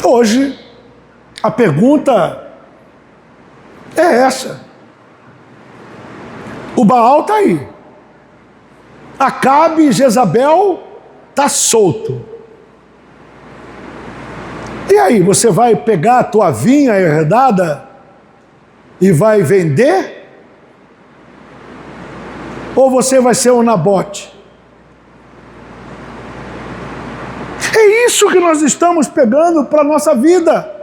Hoje, a pergunta é essa. O Baal está aí. Acabe e Jezabel está solto. E aí, você vai pegar a tua vinha herdada e vai vender? Ou você vai ser um Nabote? É isso que nós estamos pegando para a nossa vida.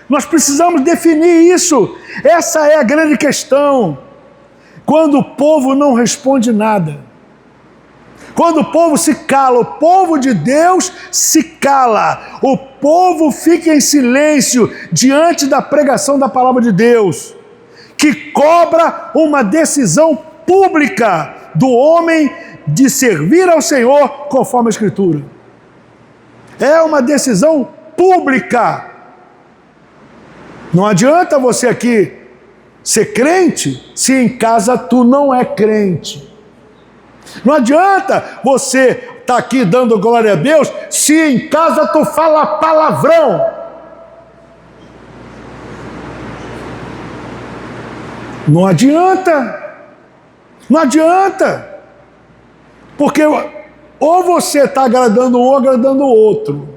Nós precisamos definir isso. Essa é a grande questão. Quando o povo não responde nada, quando o povo se cala, o povo de Deus se cala, o povo fica em silêncio diante da pregação da palavra de Deus, que cobra uma decisão pública do homem de servir ao Senhor conforme a Escritura. É uma decisão pública. Não adianta você aqui ser crente se em casa tu não é crente. Não adianta você estar aqui dando glória a Deus se em casa tu fala palavrão. Não adianta. Não adianta. Porque ou você está agradando um ou agradando o outro.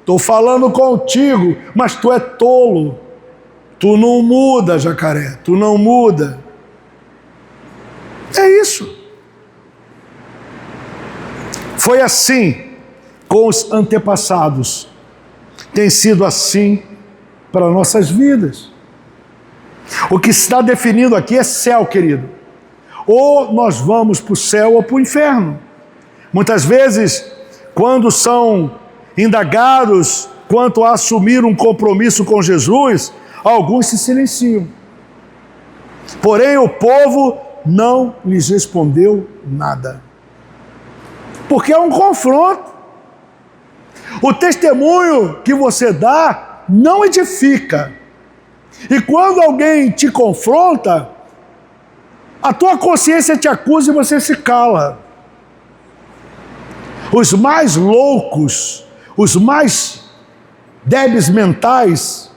Estou falando contigo, mas tu é tolo. Tu não muda, jacaré, tu não muda. É isso. Foi assim com os antepassados. Tem sido assim para nossas vidas. O que está definido aqui é céu, querido. Ou nós vamos para o céu ou para o inferno. Muitas vezes, quando são indagados quanto a assumir um compromisso com Jesus, alguns se silenciam. Porém, o povo não lhes respondeu nada. Porque é um confronto. O testemunho que você dá não edifica. E quando alguém te confronta, a tua consciência te acusa e você se cala. Os mais loucos, os mais débeis mentais,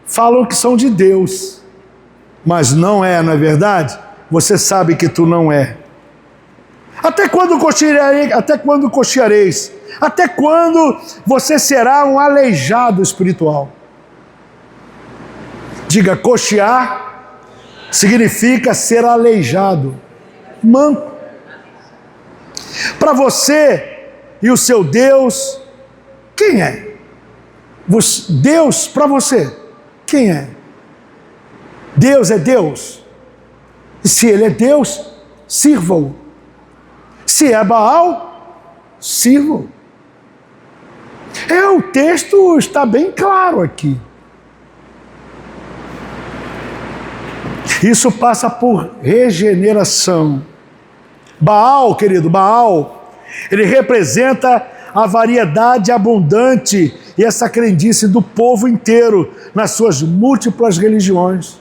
falam que são de Deus, mas não é verdade? Você sabe que tu não é. Até quando cocheareis? Até quando você será um aleijado espiritual? Diga, cochear significa ser aleijado, manco. Para você e o seu Deus, quem é? Deus para você, quem é? Deus é Deus. E se Ele é Deus, sirva-o. Se é Baal, sirva-o. O texto está bem claro aqui. Isso passa por regeneração. Baal, querido, Baal, ele representa a variedade abundante e essa crendice do povo inteiro nas suas múltiplas religiões.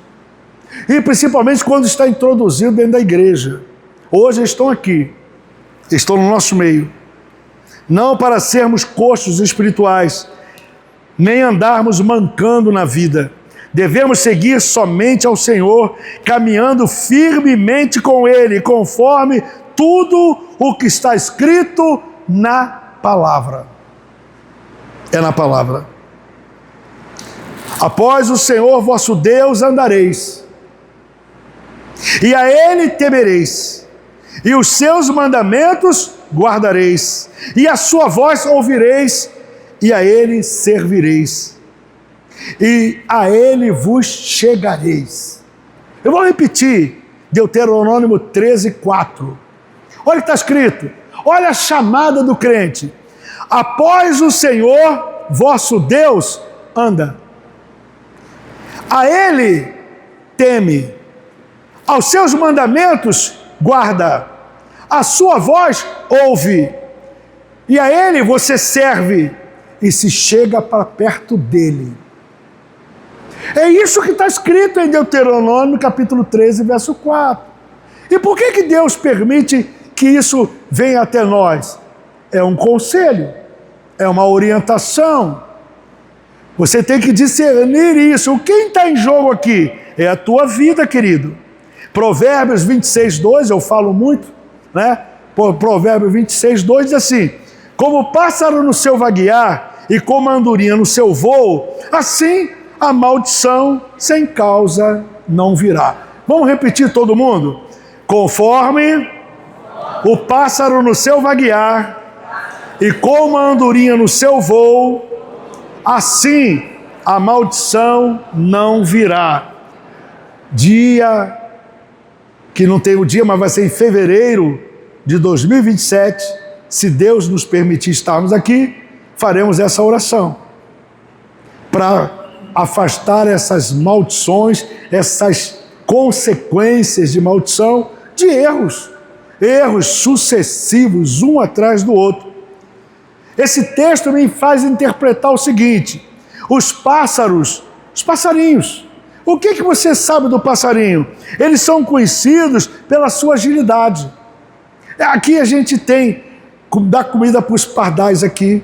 E principalmente quando está introduzido dentro da igreja. Hoje eles estão aqui, estão no nosso meio. Não para sermos coxos espirituais, nem andarmos mancando na vida. Devemos seguir somente ao Senhor, caminhando firmemente com Ele, conforme tudo o que está escrito na palavra. É na palavra. Após o Senhor vosso Deus andareis, e a Ele temereis, e os seus mandamentos guardareis, e a sua voz ouvireis, e a Ele servireis, e a Ele vos chegareis. Eu vou repetir, Deuteronômio 13:4. Olha o que está escrito, olha a chamada do crente. Após o Senhor vosso Deus anda, a Ele teme, aos seus mandamentos guarda, a sua voz ouve, e a Ele você serve, e se chega para perto dEle. É isso que está escrito em Deuteronômio capítulo 13, verso 4. E por que Deus permite que isso venha até nós? É um conselho, é uma orientação. Você tem que discernir isso. Quem está em jogo aqui? É a tua vida, querido. Provérbios 26:2, eu falo muito, né? Provérbios 26:2 diz assim: como o pássaro no seu vaguear e como a andorinha no seu voo, assim a maldição sem causa não virá. Vamos repetir todo mundo? Conforme o pássaro no seu vaguear e como a andorinha no seu voo, assim a maldição não virá. Dia que não tem o dia, mas vai ser em fevereiro de 2027, se Deus nos permitir estarmos aqui, faremos essa oração para afastar essas maldições, essas consequências de maldição, de erros sucessivos, um atrás do outro. Esse texto me faz interpretar o seguinte: os passarinhos. O que você sabe do passarinho? Eles são conhecidos pela sua agilidade. Aqui a gente dá comida para os pardais aqui.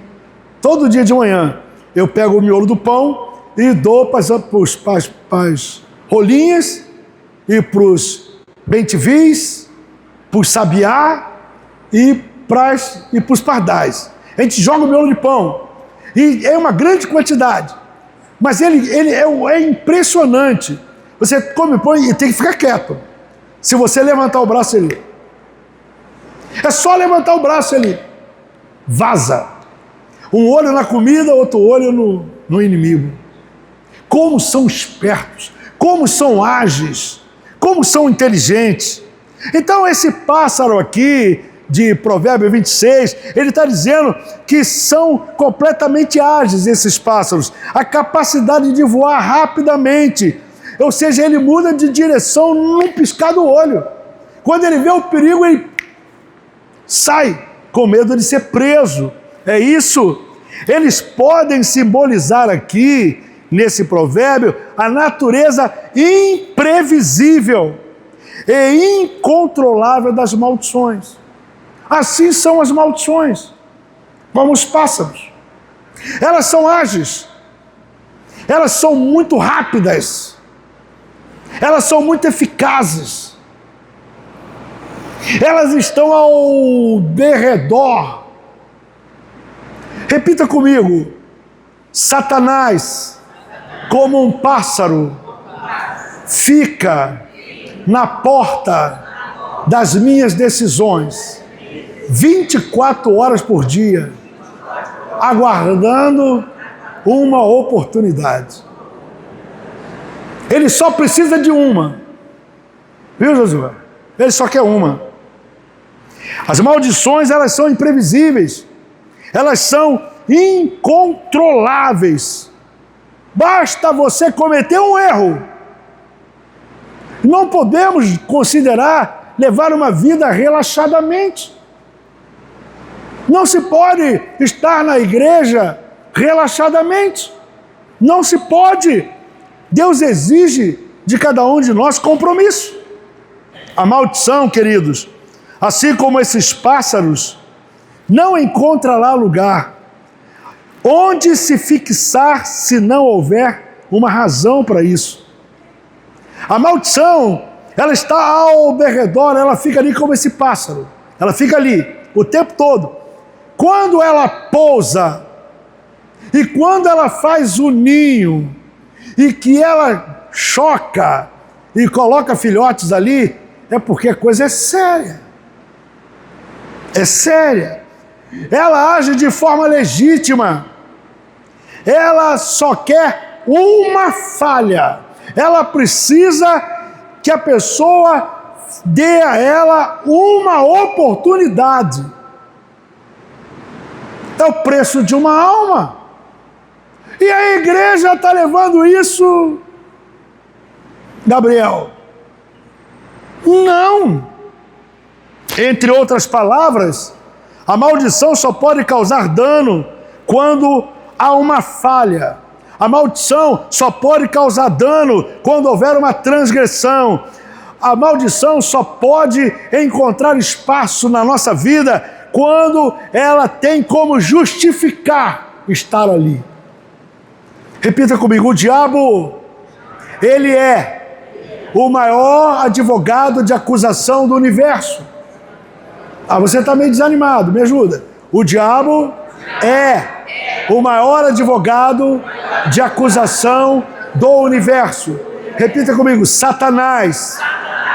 Todo dia de manhã eu pego o miolo do pão e dou para as rolinhas e para os bentivis, para os sabiá e para os pardais. A gente joga o miolo de pão e é uma grande quantidade, mas ele é impressionante. Você come pão e tem que ficar quieto. Se você levantar o braço, é só levantar o braço, ele vaza. Um olho na comida, outro olho no inimigo. Como são espertos, como são ágeis, como são inteligentes. Então esse pássaro aqui, de Provérbio 26, ele está dizendo que são completamente ágeis esses pássaros, a capacidade de voar rapidamente, ou seja, ele muda de direção num piscar do olho. Quando ele vê o perigo, ele sai com medo de ser preso. É isso. Eles podem simbolizar aqui, nesse provérbio, a natureza imprevisível e incontrolável das maldições. Assim são as maldições, como os pássaros. Elas são ágeis, elas são muito rápidas, elas são muito eficazes, elas estão ao derredor. Repita comigo: Satanás, como um pássaro, fica na porta das minhas decisões 24 horas por dia, aguardando uma oportunidade. Ele só precisa de uma. Viu, Josué? Ele só quer uma. As maldições, elas são imprevisíveis. Elas são incontroláveis. Basta você cometer um erro. Não podemos considerar levar uma vida relaxadamente. Não se pode estar na igreja relaxadamente. Não se pode. Deus exige de cada um de nós compromisso. A maldição, queridos, assim como esses pássaros, não encontra lá lugar onde se fixar se não houver uma razão para isso. A maldição, ela está ao derredor, ela fica ali como esse pássaro. Ela fica ali o tempo todo. Quando ela pousa e quando ela faz o ninho e que ela choca e coloca filhotes ali, é porque a coisa é séria. É séria. Ela age de forma legítima. Ela só quer uma falha. Ela precisa que a pessoa dê a ela uma oportunidade. É o preço de uma alma. E a igreja está levando isso, Gabriel? Não. Entre outras palavras, a maldição só pode causar dano quando há uma falha. A maldição só pode causar dano quando houver uma transgressão. A maldição só pode encontrar espaço na nossa vida quando ela tem como justificar estar ali. Repita comigo: o diabo, ele é o maior advogado de acusação do universo. Você está meio desanimado, me ajuda. O diabo é o maior advogado de acusação do universo. Repita comigo: Satanás,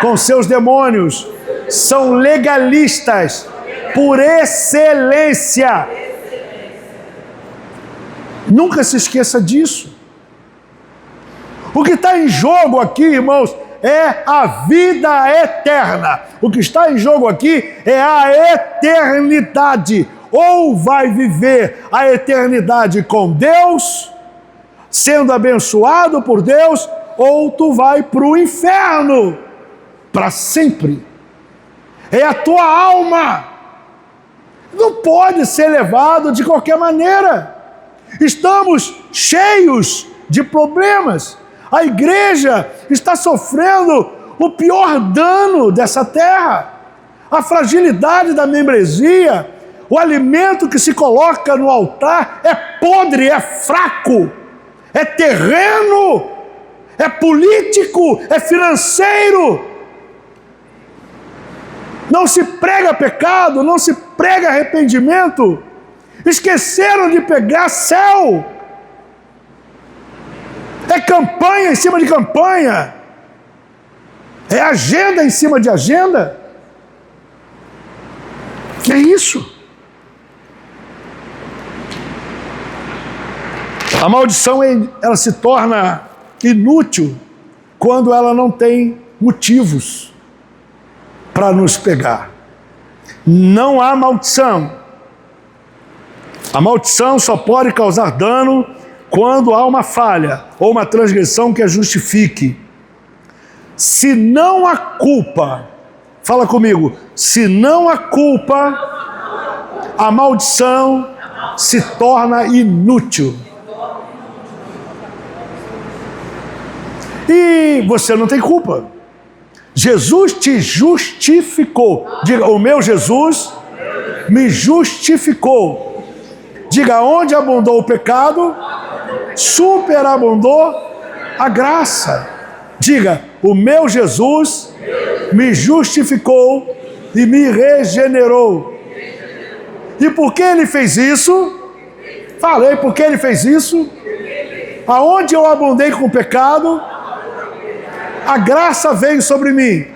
com seus demônios, são legalistas por excelência. Nunca se esqueça disso. O que está em jogo aqui, irmãos, é a vida eterna. O que está em jogo aqui é a eternidade. Ou vai viver a eternidade com Deus, sendo abençoado por Deus, ou tu vai para o inferno para sempre. É a tua alma. Não pode ser levado de qualquer maneira. Estamos cheios de problemas. A igreja está sofrendo o pior dano dessa terra. A fragilidade da membresia, o alimento que se coloca no altar é podre, é fraco, é terreno, é político, é financeiro. Não se prega pecado, não se prega arrependimento. Esqueceram de pegar céu. É campanha em cima de campanha. É agenda em cima de agenda. É isso. A maldição, ela se torna inútil quando ela não tem motivos para nos pegar. Não há maldição. A maldição só pode causar dano quando há uma falha ou uma transgressão que a justifique. Se não há culpa, fala comigo, se não há culpa, a maldição se torna inútil. E você não tem culpa. Jesus te justificou. Diga: o meu Jesus me justificou. Diga: onde abundou o pecado, superabundou a graça. Diga: o meu Jesus me justificou e me regenerou. E por que ele fez isso? Falei, por que ele fez isso? Aonde eu abundei com o pecado, a graça veio sobre mim.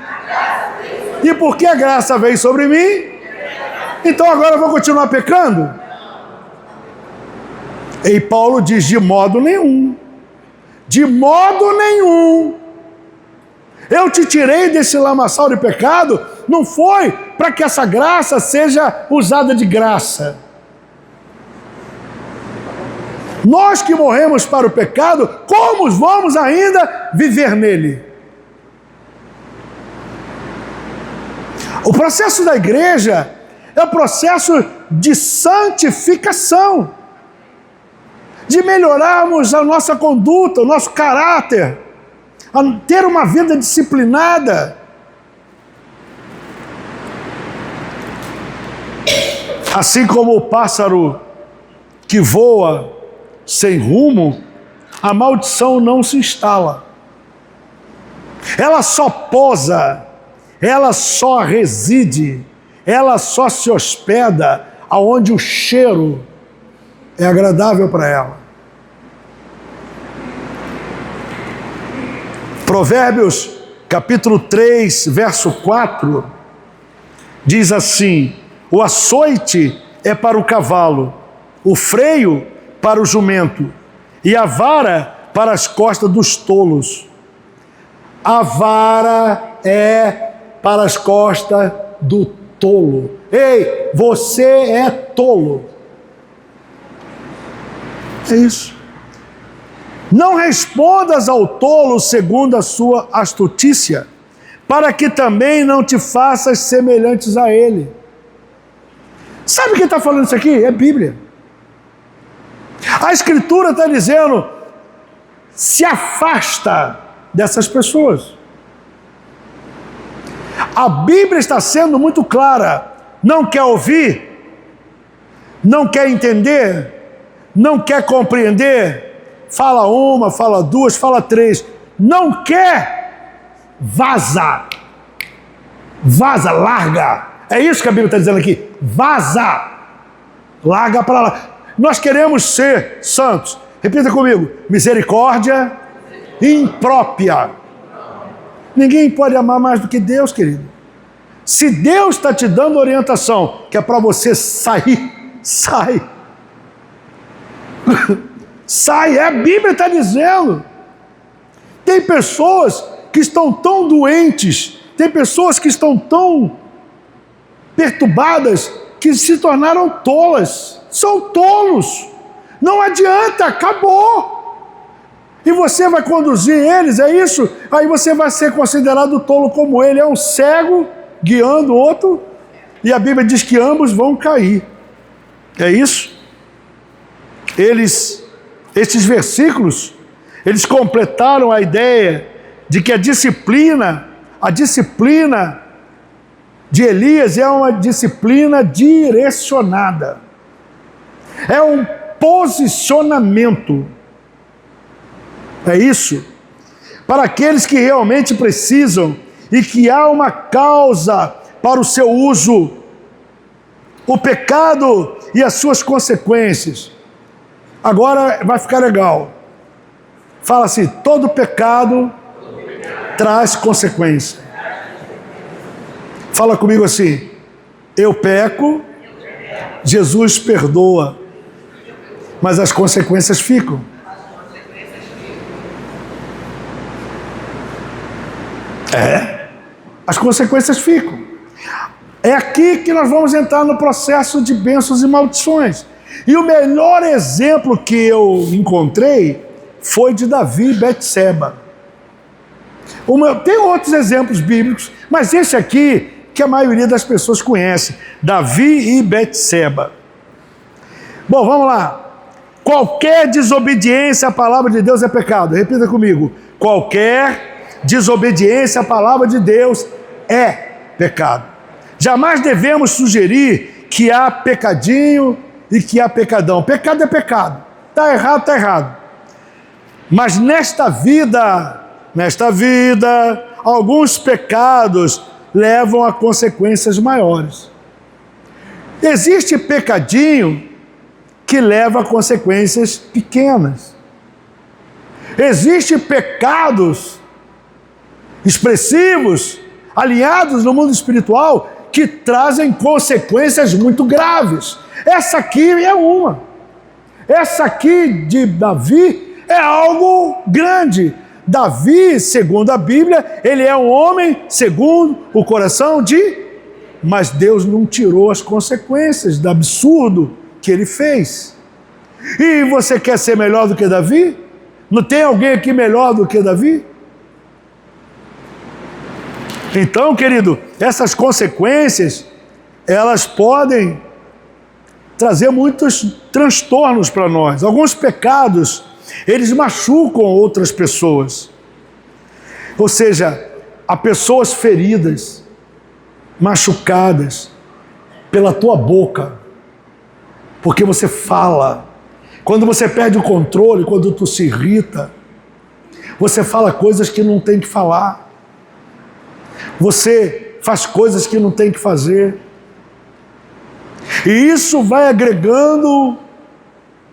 E por que a graça veio sobre mim? Então agora eu vou continuar pecando? E Paulo diz: de modo nenhum. De modo nenhum. Eu te tirei desse lamaçal de pecado, não foi para que essa graça seja usada de graça. Nós que morremos para o pecado, como vamos ainda viver nele? O processo da igreja é o processo de santificação, de melhorarmos a nossa conduta, o nosso caráter, a ter uma vida disciplinada. Assim como o pássaro que voa sem rumo, a maldição não se instala. Ela só posa, ela só reside, ela só se hospeda aonde o cheiro é agradável para ela. Provérbios capítulo 3, verso 4, diz assim: o açoite é para o cavalo, o freio para o jumento, e a vara para as costas dos tolos. A vara é para as costas do tolo. Ei, você é tolo. É isso. Não respondas ao tolo segundo a sua astutícia, para que também não te faças semelhantes a ele. Sabe quem está falando isso aqui? É Bíblia. A Escritura está dizendo: se afasta dessas pessoas. A Bíblia está sendo muito clara. Não quer ouvir? Não quer entender? Não quer compreender? Fala uma, fala duas, fala três. Não quer? Vaza. Vaza, larga. É isso que a Bíblia está dizendo aqui. Vaza. Larga para lá. Nós queremos ser santos. Repita comigo: misericórdia imprópria. Ninguém pode amar mais do que Deus, querido. Se Deus está te dando orientação que é para você sair, sai. Sai, a Bíblia está dizendo. Tem pessoas que estão tão doentes, tem pessoas que estão tão perturbadas que se tornaram tolas. São tolos. Não adianta, acabou. E você vai conduzir eles, é isso? Aí você vai ser considerado tolo como ele. É um cego guiando outro, e a Bíblia diz que ambos vão cair. É isso? Estes versículos, eles completaram a ideia de que a disciplina de Elias é uma disciplina direcionada. É um posicionamento. É isso. Para aqueles que realmente precisam e que há uma causa para o seu uso. O pecado e as suas consequências. Agora vai ficar legal. Fala assim: todo pecado traz consequência. Fala comigo assim: eu peco, Jesus perdoa, mas as consequências ficam. As consequências ficam. É aqui que nós vamos entrar no processo de bênçãos e maldições. E o melhor exemplo que eu encontrei foi de Davi e Betseba. Tem outros exemplos bíblicos, mas esse aqui que a maioria das pessoas conhece: Davi e Betseba. Bom, vamos lá. Qualquer desobediência à palavra de Deus é pecado. Repita comigo: qualquer desobediência à palavra de Deus é pecado. Jamais devemos sugerir que há pecadinho e que há pecadão. Pecado é pecado. Está errado, está errado. Mas nesta vida, alguns pecados levam a consequências maiores. Existe pecadinho que leva a consequências pequenas. Existem pecados expressivos, alinhados no mundo espiritual, que trazem consequências muito graves. Essa aqui é uma. Essa aqui de Davi é algo grande. Davi, segundo a Bíblia, ele é um homem segundo o coração de... Mas Deus não tirou as consequências do absurdo que ele fez. E você quer ser melhor do que Davi? Não tem alguém aqui melhor do que Davi? Então, querido, essas consequências, elas podem trazer muitos transtornos para nós. Alguns pecados, eles machucam outras pessoas. Ou seja, há pessoas feridas, machucadas pela tua boca, porque você fala. Quando você perde o controle, quando tu se irrita, você fala coisas que não tem que falar. Você faz coisas que não tem que fazer. E isso vai agregando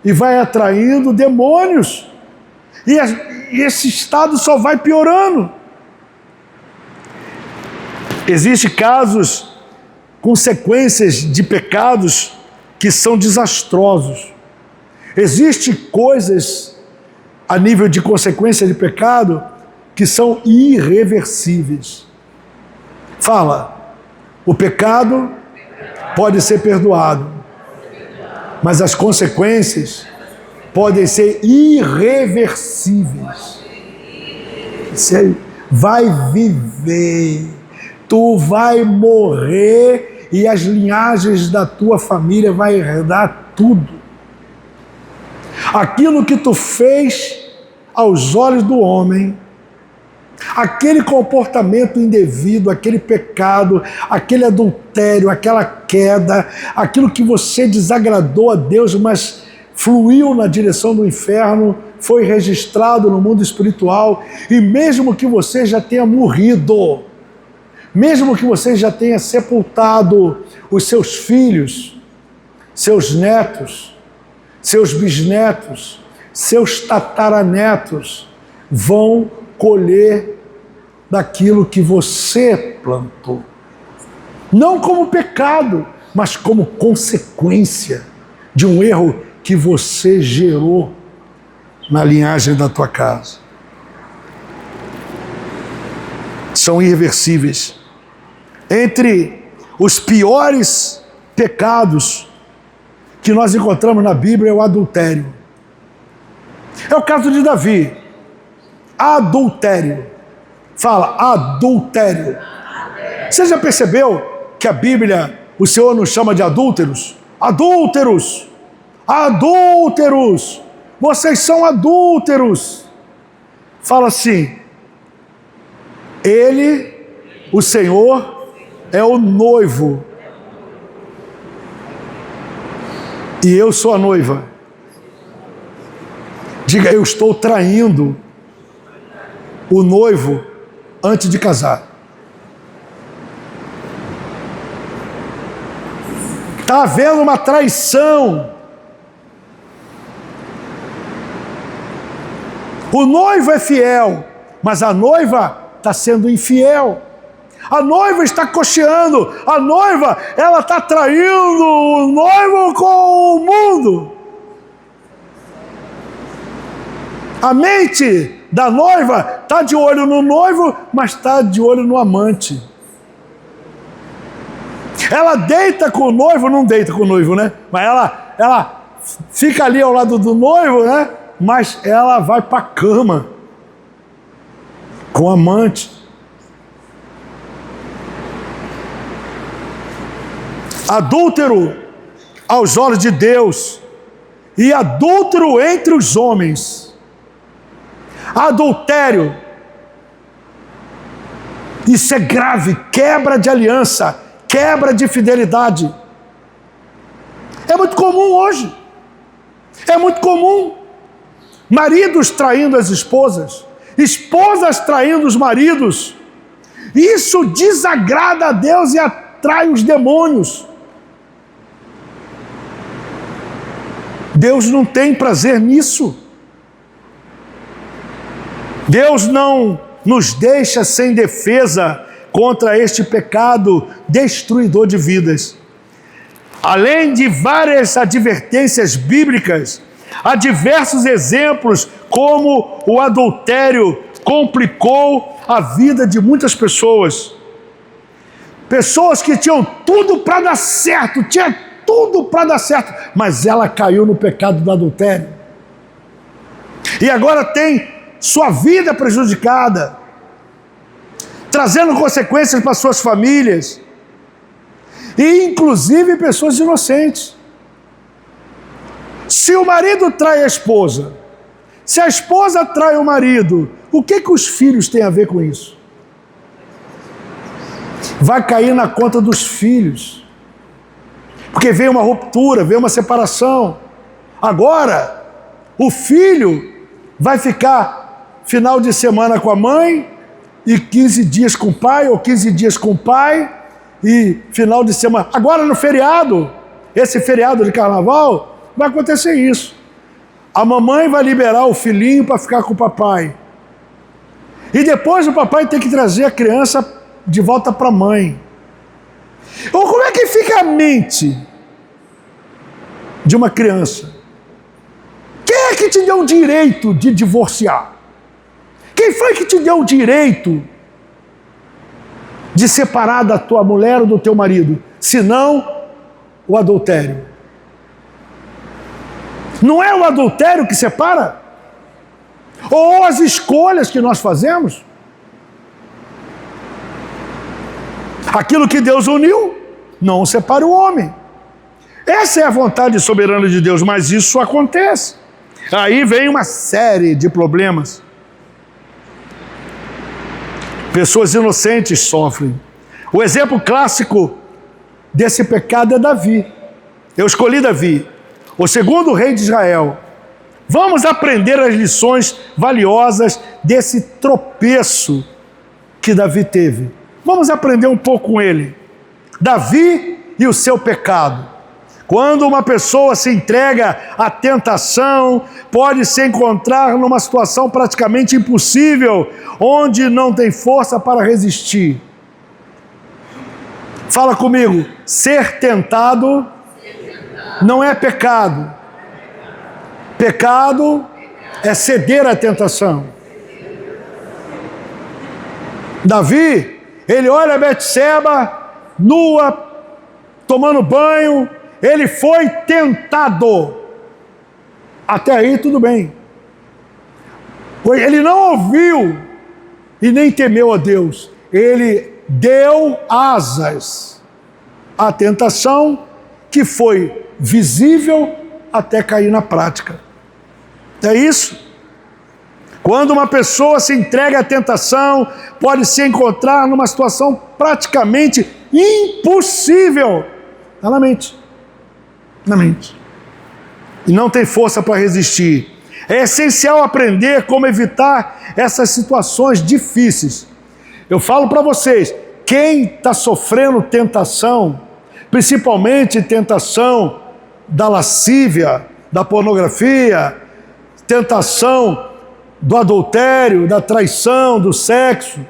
e vai atraindo demônios. E esse estado só vai piorando. Existem casos, consequências de pecados que são desastrosos. Existem coisas a nível de consequência de pecado que são irreversíveis. Fala, o pecado pode ser perdoado, mas as consequências podem ser irreversíveis. Você vai viver, tu vai morrer e as linhagens da tua família vai herdar tudo. Aquilo que tu fez aos olhos do homem, aquele comportamento indevido, aquele pecado, aquele adultério, aquela queda, aquilo que você desagradou a Deus, mas fluiu na direção do inferno, foi registrado no mundo espiritual, e mesmo que você já tenha morrido, mesmo que você já tenha sepultado os seus filhos, seus netos, seus bisnetos, seus tataranetos, vão colher daquilo que você plantou. Não como pecado, mas como consequência de um erro que você gerou na linhagem da tua casa. São irreversíveis. Entre os piores pecados que nós encontramos na Bíblia é o adultério. É o caso de Davi. Adultério. Fala, adultério. Você já percebeu que a Bíblia, o Senhor nos chama de adúlteros? Adúlteros! Adúlteros! Vocês são adúlteros! Fala assim, Ele, o Senhor, é o noivo. E eu sou a noiva. Diga, eu estou traindo o noivo antes de casar. Está havendo uma traição. O noivo é fiel, mas a noiva está sendo infiel. A noiva está cocheando. A noiva, ela está traindo o noivo com o mundo. A mente da noiva está de olho no noivo, mas está de olho no amante. Ela deita com o noivo, não deita com o noivo, né? Mas ela fica ali ao lado do noivo, né? Mas ela vai para a cama com o amante. Adúltero aos olhos de Deus e adúltero entre os homens. Adultério. Isso é grave, quebra de aliança, quebra de fidelidade. É muito comum hoje. É muito comum. Maridos traindo as esposas, esposas traindo os maridos. Isso desagrada a Deus e atrai os demônios. Deus não tem prazer nisso. Deus não nos deixa sem defesa contra este pecado destruidor de vidas. Além de várias advertências bíblicas, há diversos exemplos como o adultério complicou a vida de muitas pessoas. Pessoas que tinham tudo para dar certo, mas ela caiu no pecado do adultério. E agora tem sua vida prejudicada, trazendo consequências para suas famílias, e inclusive pessoas inocentes. Se o marido trai a esposa, se a esposa trai o marido, O que os filhos têm a ver com isso? Vai cair na conta dos filhos. Porque veio uma ruptura, veio uma separação. Agora, o filho vai ficar final de semana com a mãe e 15 dias com o pai, ou 15 dias com o pai e final de semana. Agora no feriado, esse feriado de carnaval, vai acontecer isso. A mamãe vai liberar o filhinho para ficar com o papai. E depois o papai tem que trazer a criança de volta para a mãe. Ou como é que fica a mente de uma criança? Quem é que te deu o direito de divorciar? Quem foi que te deu o direito de separar da tua mulher ou do teu marido? Senão o adultério. Não é o adultério que separa? Ou as escolhas que nós fazemos? Aquilo que Deus uniu, não separa o homem. Essa é a vontade soberana de Deus, mas isso acontece. Aí vem uma série de problemas. Pessoas inocentes sofrem. O exemplo clássico desse pecado é Davi. Eu escolhi Davi, o segundo rei de Israel. Vamos aprender as lições valiosas desse tropeço que Davi teve. Vamos aprender um pouco com ele. Davi e o seu pecado. Quando uma pessoa se entrega à tentação, pode se encontrar numa situação praticamente impossível, onde não tem força para resistir. Fala comigo, ser tentado não é pecado. Pecado é ceder à tentação. Davi, ele olha Betseba, nua, tomando banho, ele foi tentado. Até aí tudo bem. Ele não ouviu e nem temeu a Deus. Ele deu asas à tentação que foi visível até cair na prática. É isso. Quando uma pessoa se entrega à tentação, pode se encontrar numa situação praticamente impossível. Está na mente. Na mente. E não tem força para resistir. É essencial aprender como evitar essas situações difíceis. Eu falo para vocês, quem está sofrendo tentação, principalmente tentação da lascívia, da pornografia, tentação do adultério, da traição, do sexo,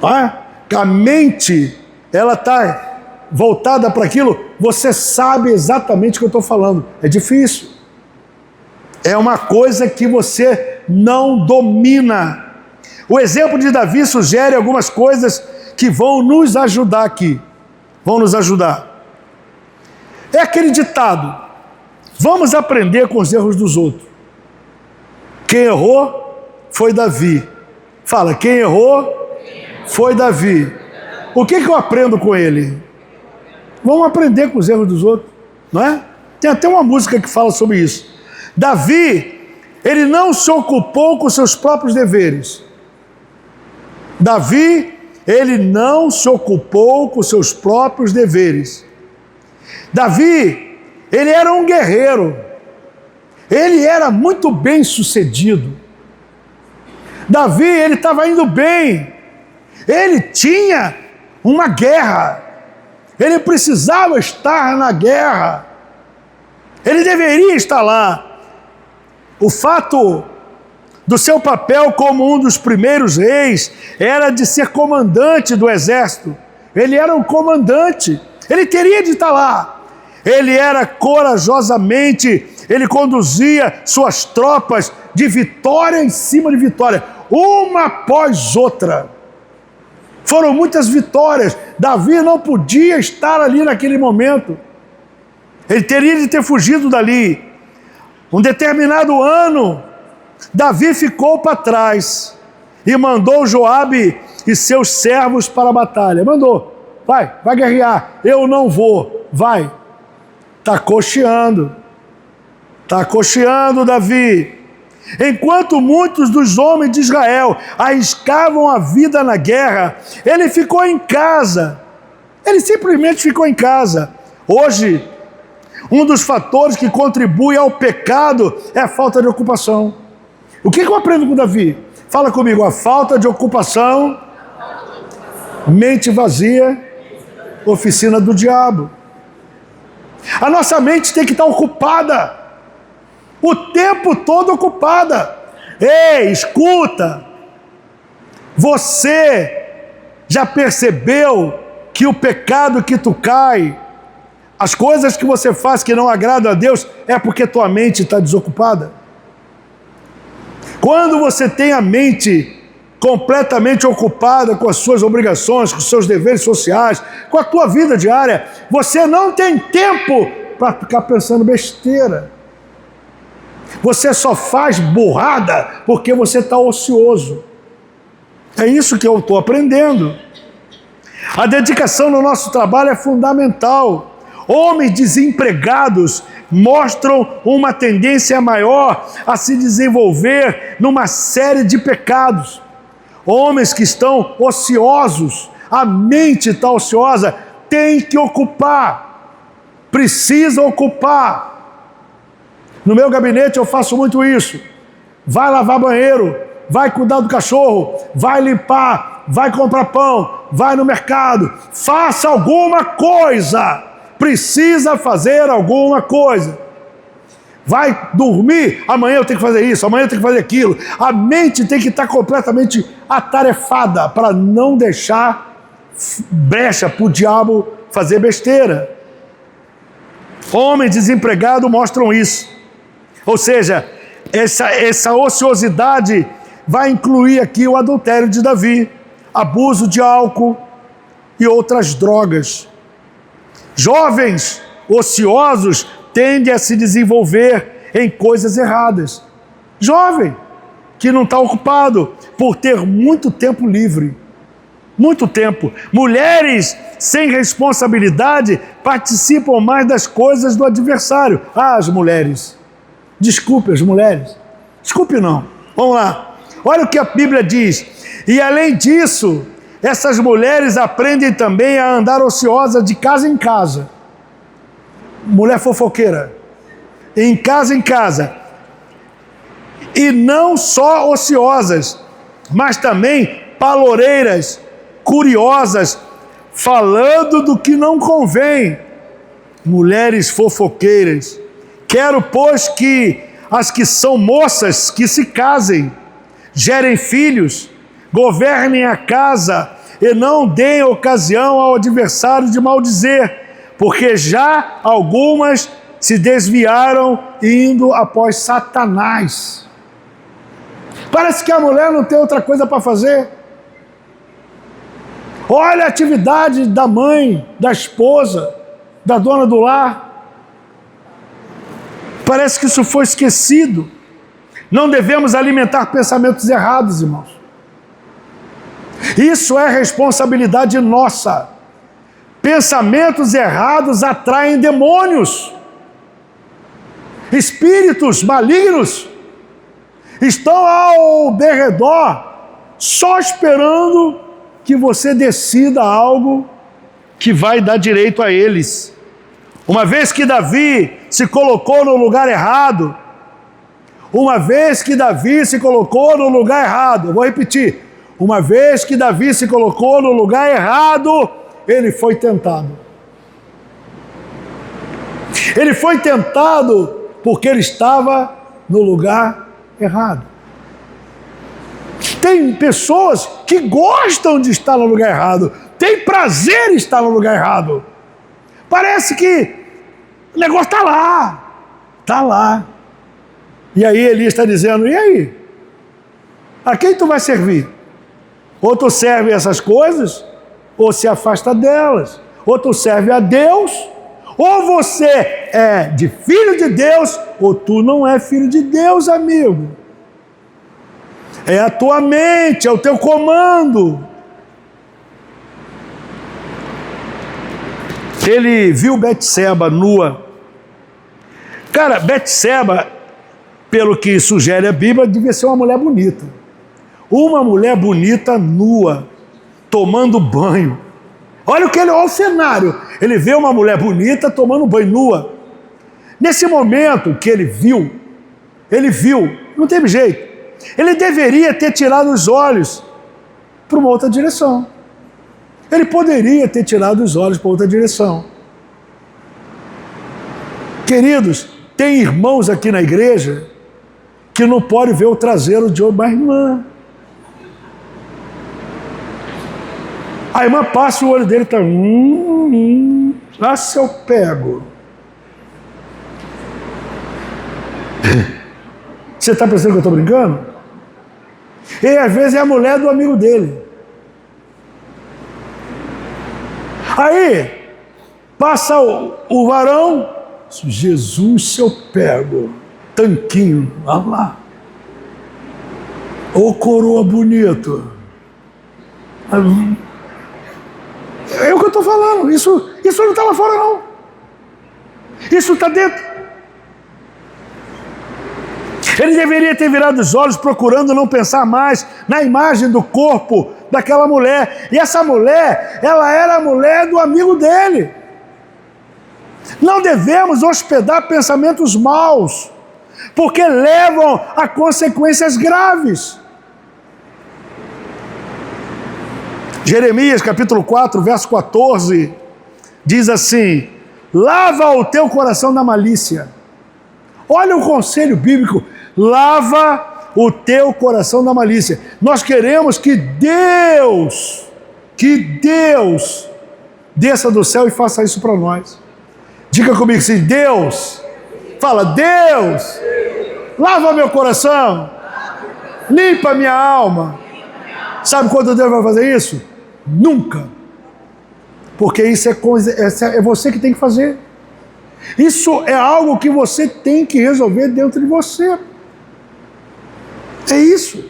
a mente, ela está voltada para aquilo, você sabe exatamente o que eu estou falando. É difícil. É uma coisa que você não domina. O exemplo de Davi sugere algumas coisas que vão nos ajudar aqui. Vão nos ajudar. É aquele ditado: vamos aprender com os erros dos outros. Quem errou foi Davi. Fala, quem errou foi Davi. O que eu aprendo com ele? Vamos aprender com os erros dos outros, não é? Tem até uma música que fala sobre isso. Davi, ele não se ocupou com seus próprios deveres. Davi, ele não se ocupou com seus próprios deveres. Davi, ele era um guerreiro. Ele era muito bem sucedido. Davi, ele estava indo bem. Ele tinha uma guerra. Ele precisava estar na guerra. Ele deveria estar lá. O fato do seu papel como um dos primeiros reis era de ser comandante do exército. Ele era um comandante. Ele teria de estar lá. Ele era corajosamente, ele conduzia suas tropas de vitória em cima de vitória, uma após outra. Foram muitas vitórias. Davi não podia estar ali naquele momento. Ele teria de ter fugido dali. Um determinado ano, Davi ficou para trás e mandou Joabe e seus servos para a batalha. Mandou, vai guerrear. Eu não vou, vai. Está cocheando Davi. Enquanto muitos dos homens de Israel arriscavam a vida na guerra, ele ficou em casa. Ele simplesmente ficou em casa. Hoje, um dos fatores que contribui ao pecado é a falta de ocupação. O que eu aprendo com Davi? Fala comigo, a falta de ocupação, mente vazia, oficina do diabo. A nossa mente tem que estar ocupada, o tempo todo ocupada. Ei, escuta, você já percebeu que o pecado que tu cai, as coisas que você faz que não agradam a Deus, é porque tua mente está desocupada? Quando você tem a mente completamente ocupada com as suas obrigações, com os seus deveres sociais, com a tua vida diária, você não tem tempo para ficar pensando besteira. Você só faz burrada porque você está ocioso. É isso que eu estou aprendendo. A dedicação no nosso trabalho é fundamental. Homens desempregados mostram uma tendência maior a se desenvolver numa série de pecados. Homens que estão ociosos, a mente está ociosa, tem que ocupar, precisa ocupar. No meu gabinete eu faço muito isso. Vai lavar banheiro, vai cuidar do cachorro, vai limpar, vai comprar pão, vai no mercado. Faça alguma coisa. Precisa fazer alguma coisa. Vai dormir, amanhã eu tenho que fazer isso, amanhã eu tenho que fazer aquilo. A mente tem que estar completamente atarefada para não deixar brecha para o diabo fazer besteira. Homens desempregados mostram isso. Ou seja, essa ociosidade vai incluir aqui o adultério de Davi, abuso de álcool e outras drogas. Jovens ociosos tendem a se desenvolver em coisas erradas. Jovem que não está ocupado por ter muito tempo livre. Muito tempo. Mulheres sem responsabilidade participam mais das coisas do adversário. Ah, as mulheres. Desculpe as mulheres. Desculpe não. Vamos lá. Olha o que a Bíblia diz. E além disso, essas mulheres aprendem também a andar ociosa de casa em casa. Mulher fofoqueira. Em casa. E não só ociosas, mas também paloureiras, curiosas, falando do que não convém. Mulheres fofoqueiras. Quero, pois, que as que são moças que se casem, gerem filhos, governem a casa e não deem ocasião ao adversário de maldizer, porque já algumas se desviaram indo após Satanás. Parece que a mulher não tem outra coisa para fazer. Olha a atividade da mãe, da esposa, da dona do lar. Parece que isso foi esquecido. Não devemos alimentar pensamentos errados, irmãos. Isso é responsabilidade nossa. Pensamentos errados atraem demônios. Espíritos malignos estão ao derredor, só esperando que você decida algo que vai dar direito a eles. Uma vez que Davi se colocou no lugar errado, eu vou repetir, uma vez que Davi se colocou no lugar errado, ele foi tentado. Ele foi tentado porque ele estava no lugar errado. Tem pessoas que gostam de estar no lugar errado, tem prazer em estar no lugar errado. Parece que o negócio está lá. E aí Elias está dizendo, e aí? A quem tu vai servir? Ou tu serve essas coisas, ou se afasta delas. Ou tu serve a Deus, ou você é de filho de Deus, ou tu não é filho de Deus, amigo. É a tua mente, é o teu comando. Ele viu Betseba nua. Cara, Betseba pelo que sugere a Bíblia, devia ser uma mulher bonita. Uma mulher bonita nua, tomando banho. Olha o cenário. Ele vê uma mulher bonita tomando banho nua. Nesse momento que ele viu, não teve jeito. Ele deveria ter tirado os olhos para uma outra direção. Ele poderia ter tirado os olhos para outra direção. Queridos, tem irmãos aqui na igreja que não podem ver o traseiro de uma irmã. A irmã passa, o olho dele está... lá se eu pego. Você está pensando que eu estou brincando? E às vezes é a mulher do amigo dele. Aí, passa o varão, Jesus, se eu pego, tanquinho, olha lá. Ô coroa bonito. É o que eu estou falando, isso não está lá fora não. Isso está dentro. Ele deveria ter virado os olhos procurando não pensar mais na imagem do corpo daquela mulher. E essa mulher, ela era a mulher do amigo dele. Não devemos hospedar pensamentos maus, porque levam a consequências graves. Jeremias capítulo 4, verso 14, diz assim: lava o teu coração da malícia. Olha o conselho bíblico. Lava o teu coração da malícia. Nós queremos que Deus desça do céu e faça isso para nós. Diga comigo assim: Deus, fala, Deus, lava meu coração, limpa minha alma. Sabe quando Deus vai fazer isso? Nunca. Porque isso é você que tem que fazer. Isso é algo que você tem que resolver dentro de você. É isso.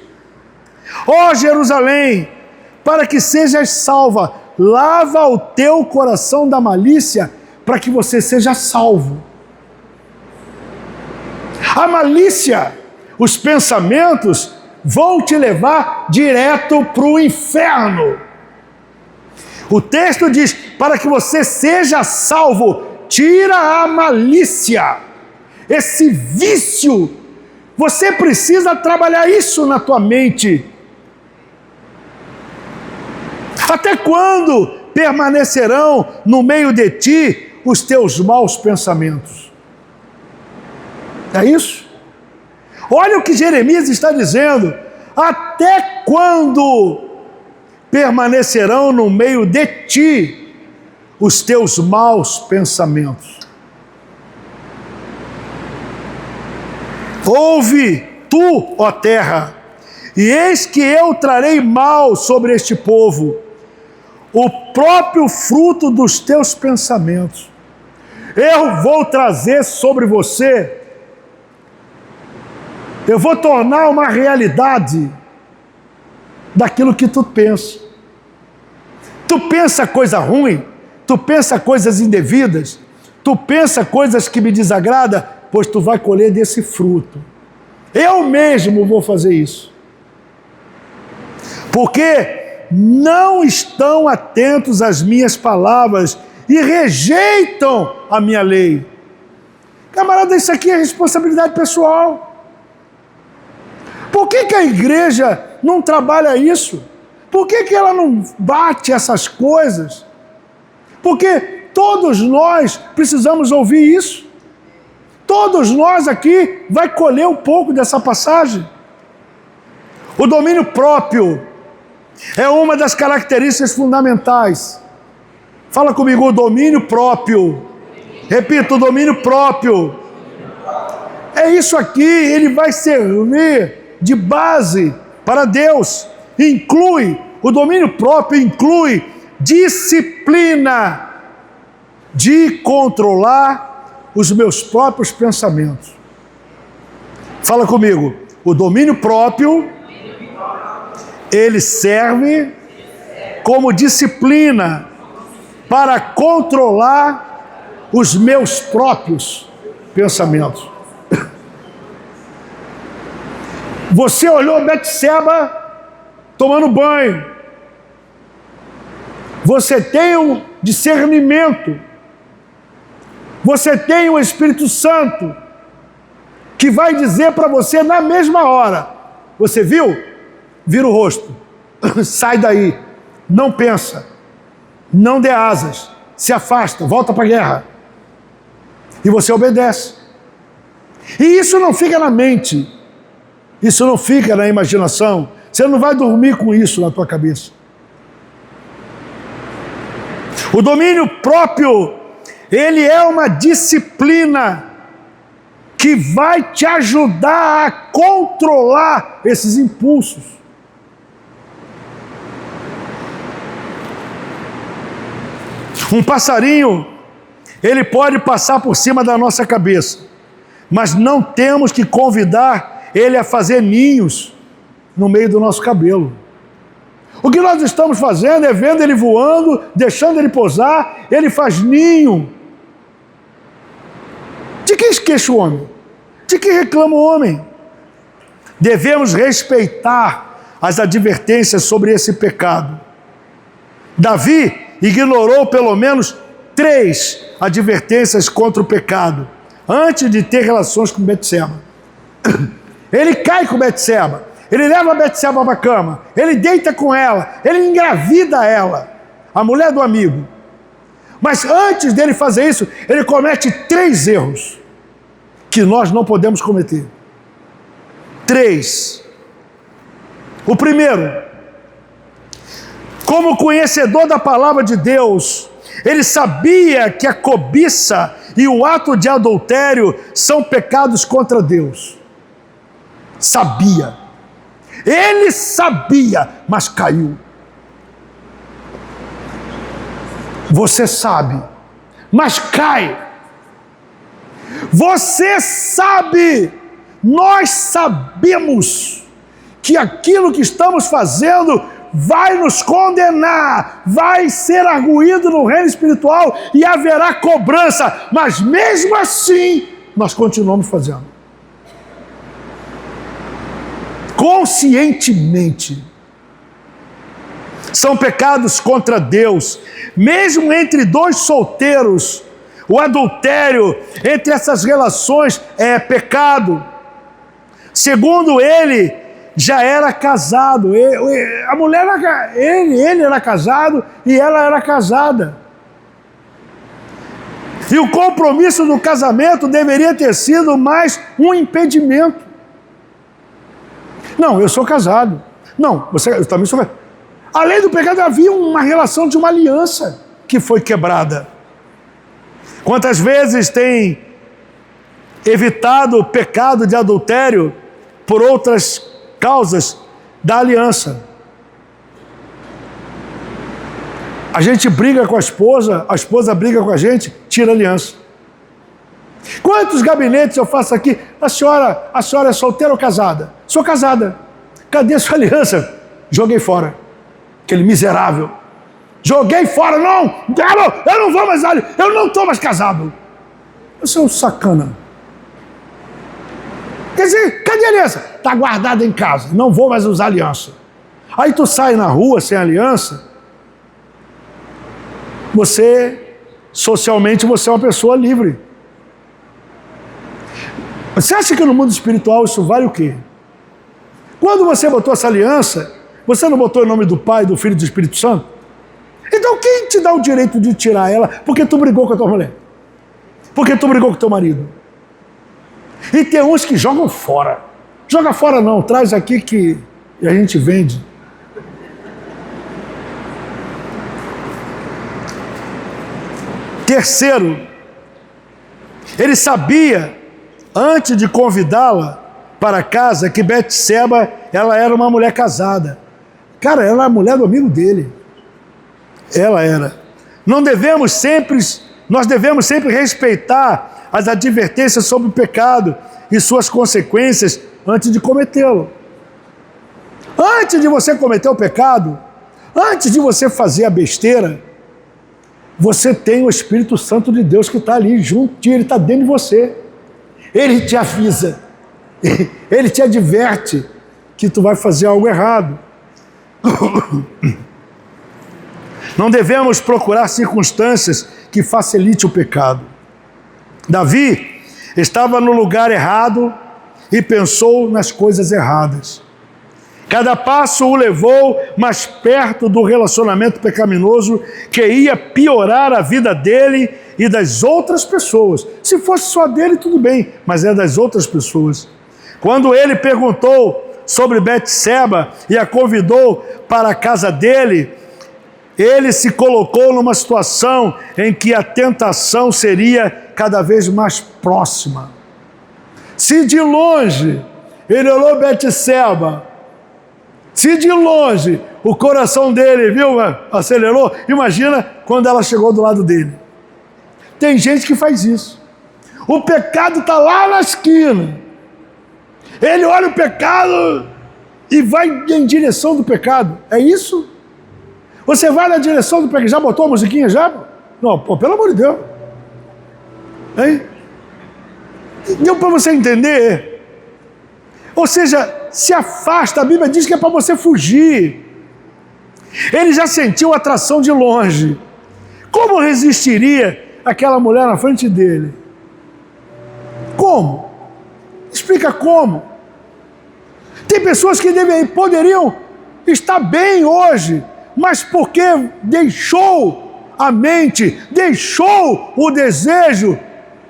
Ó Jerusalém, para que sejas salva, lava o teu coração da malícia, para que você seja salvo. A malícia, os pensamentos, vão te levar direto para o inferno. O texto diz, para que você seja salvo, tira a malícia, esse vício. Você precisa trabalhar isso na tua mente. Até quando permanecerão no meio de ti os teus maus pensamentos? É isso? Olha o que Jeremias está dizendo. Até quando permanecerão no meio de ti os teus maus pensamentos? Ouve tu, ó terra, e eis que eu trarei mal sobre este povo, o próprio fruto dos teus pensamentos. Eu vou trazer sobre você, eu vou tornar uma realidade daquilo que tu pensa. Tu pensa coisa ruim, tu pensa coisas indevidas, tu pensa coisas que me desagradam, pois tu vai colher desse fruto. Eu mesmo vou fazer isso. Porque não estão atentos às minhas palavras e rejeitam a minha lei. Camarada, isso aqui é responsabilidade pessoal. Por que a igreja não trabalha isso? Por que ela não bate essas coisas? Porque todos nós precisamos ouvir isso. Todos nós aqui vai colher um pouco dessa passagem. O domínio próprio é uma das características fundamentais. Fala comigo, o domínio próprio. Repita, o domínio próprio. É isso aqui, ele vai servir de base para Deus. O domínio próprio inclui disciplina de controlar os meus próprios pensamentos. Fala comigo, o domínio próprio, ele serve como disciplina para controlar os meus próprios pensamentos. Você olhou Betseba tomando banho. Você tem um discernimento. Você tem o Espírito Santo que vai dizer para você na mesma hora: você viu? Vira o rosto. Sai daí. Não pensa. Não dê asas. Se afasta. Volta para a guerra. E você obedece. E isso não fica na mente. Isso não fica na imaginação. Você não vai dormir com isso na tua cabeça. O domínio próprio, ele é uma disciplina que vai te ajudar a controlar esses impulsos. Um passarinho, ele pode passar por cima da nossa cabeça, mas não temos que convidar ele a fazer ninhos no meio do nosso cabelo. O que nós estamos fazendo é vendo ele voando, deixando ele pousar, ele faz ninho. De que esquece o homem? De que reclama o homem? Devemos respeitar as advertências sobre esse pecado. Davi ignorou pelo menos 3 advertências contra o pecado antes de ter relações com Betseba. Ele cai com Betseba, ele leva a Betseba para a cama, ele deita com ela, ele engravida ela, a mulher do amigo. Mas antes dele fazer isso, ele comete 3 erros que nós não podemos cometer. 3. O primeiro, como conhecedor da palavra de Deus, ele sabia que a cobiça e o ato de adultério são pecados contra Deus. Sabia. Ele sabia, mas caiu. Você sabe, mas cai. Você sabe, nós sabemos que aquilo que estamos fazendo vai nos condenar, vai ser arguído no reino espiritual e haverá cobrança, mas mesmo assim, nós continuamos fazendo. Conscientemente. São pecados contra Deus. Mesmo entre 2 solteiros, o adultério entre essas relações é pecado. Segundo ele, já era casado. A mulher ele era casado e ela era casada. E o compromisso do casamento deveria ter sido mais um impedimento. Não, eu sou casado. Não, eu também sou casado. Além do pecado, havia uma relação de uma aliança que foi quebrada. Quantas vezes tem evitado o pecado de adultério por outras causas da aliança? A gente briga com a esposa briga com a gente, tira a aliança. Quantos gabinetes eu faço aqui? A senhora é solteira ou casada? Sou casada. Cadê a sua aliança? Joguei fora. Aquele miserável. Joguei fora, não! Eu não vou mais, eu não estou mais casado. Você é um sacana. Quer dizer, cadê a aliança? Está guardada em casa, não vou mais usar aliança. Aí tu sai na rua sem aliança, socialmente, você é uma pessoa livre. Você acha que no mundo espiritual isso vale o quê? Quando você botou essa aliança, você não botou em nome do Pai, do Filho e do Espírito Santo? Então quem te dá o direito de tirar ela porque tu brigou com a tua mulher? Porque tu brigou com o teu marido? E tem uns que jogam fora. Joga fora não, traz aqui que a gente vende. Terceiro, ele sabia, antes de convidá-la para casa, que Betseba, ela era uma mulher casada. Cara, ela era a mulher do amigo dele. Ela era. Nós devemos sempre respeitar as advertências sobre o pecado e suas consequências antes de cometê-lo. Antes de você cometer o pecado, antes de você fazer a besteira, você tem o Espírito Santo de Deus que está ali junto, ele está dentro de você. Ele te avisa, ele te adverte, que tu vai fazer algo errado. Não devemos procurar circunstâncias que facilitem o pecado. Davi estava no lugar errado e pensou nas coisas erradas. Cada passo o levou mais perto do relacionamento pecaminoso que ia piorar a vida dele e das outras pessoas. Se fosse só dele, tudo bem, mas é das outras pessoas. Quando ele perguntou sobre Betseba e a convidou para a casa dele, ele se colocou numa situação em que a tentação seria cada vez mais próxima. Se de longe ele olhou Betseba, se de longe o coração dele, acelerou, imagina quando ela chegou do lado dele. Tem gente que faz isso. O pecado está lá na esquina. Ele olha o pecado e vai em direção do pecado. É isso? Você vai na direção do pecado. Já botou a musiquinha já? Não, pô, pelo amor de Deus. Hein? Deu para você entender? Ou seja, se afasta. A Bíblia diz que é para você fugir. Ele já sentiu atração de longe. Como resistiria aquela mulher na frente dele? Como? Explica como. Tem pessoas que poderiam estar bem hoje, mas porque deixou a mente, deixou o desejo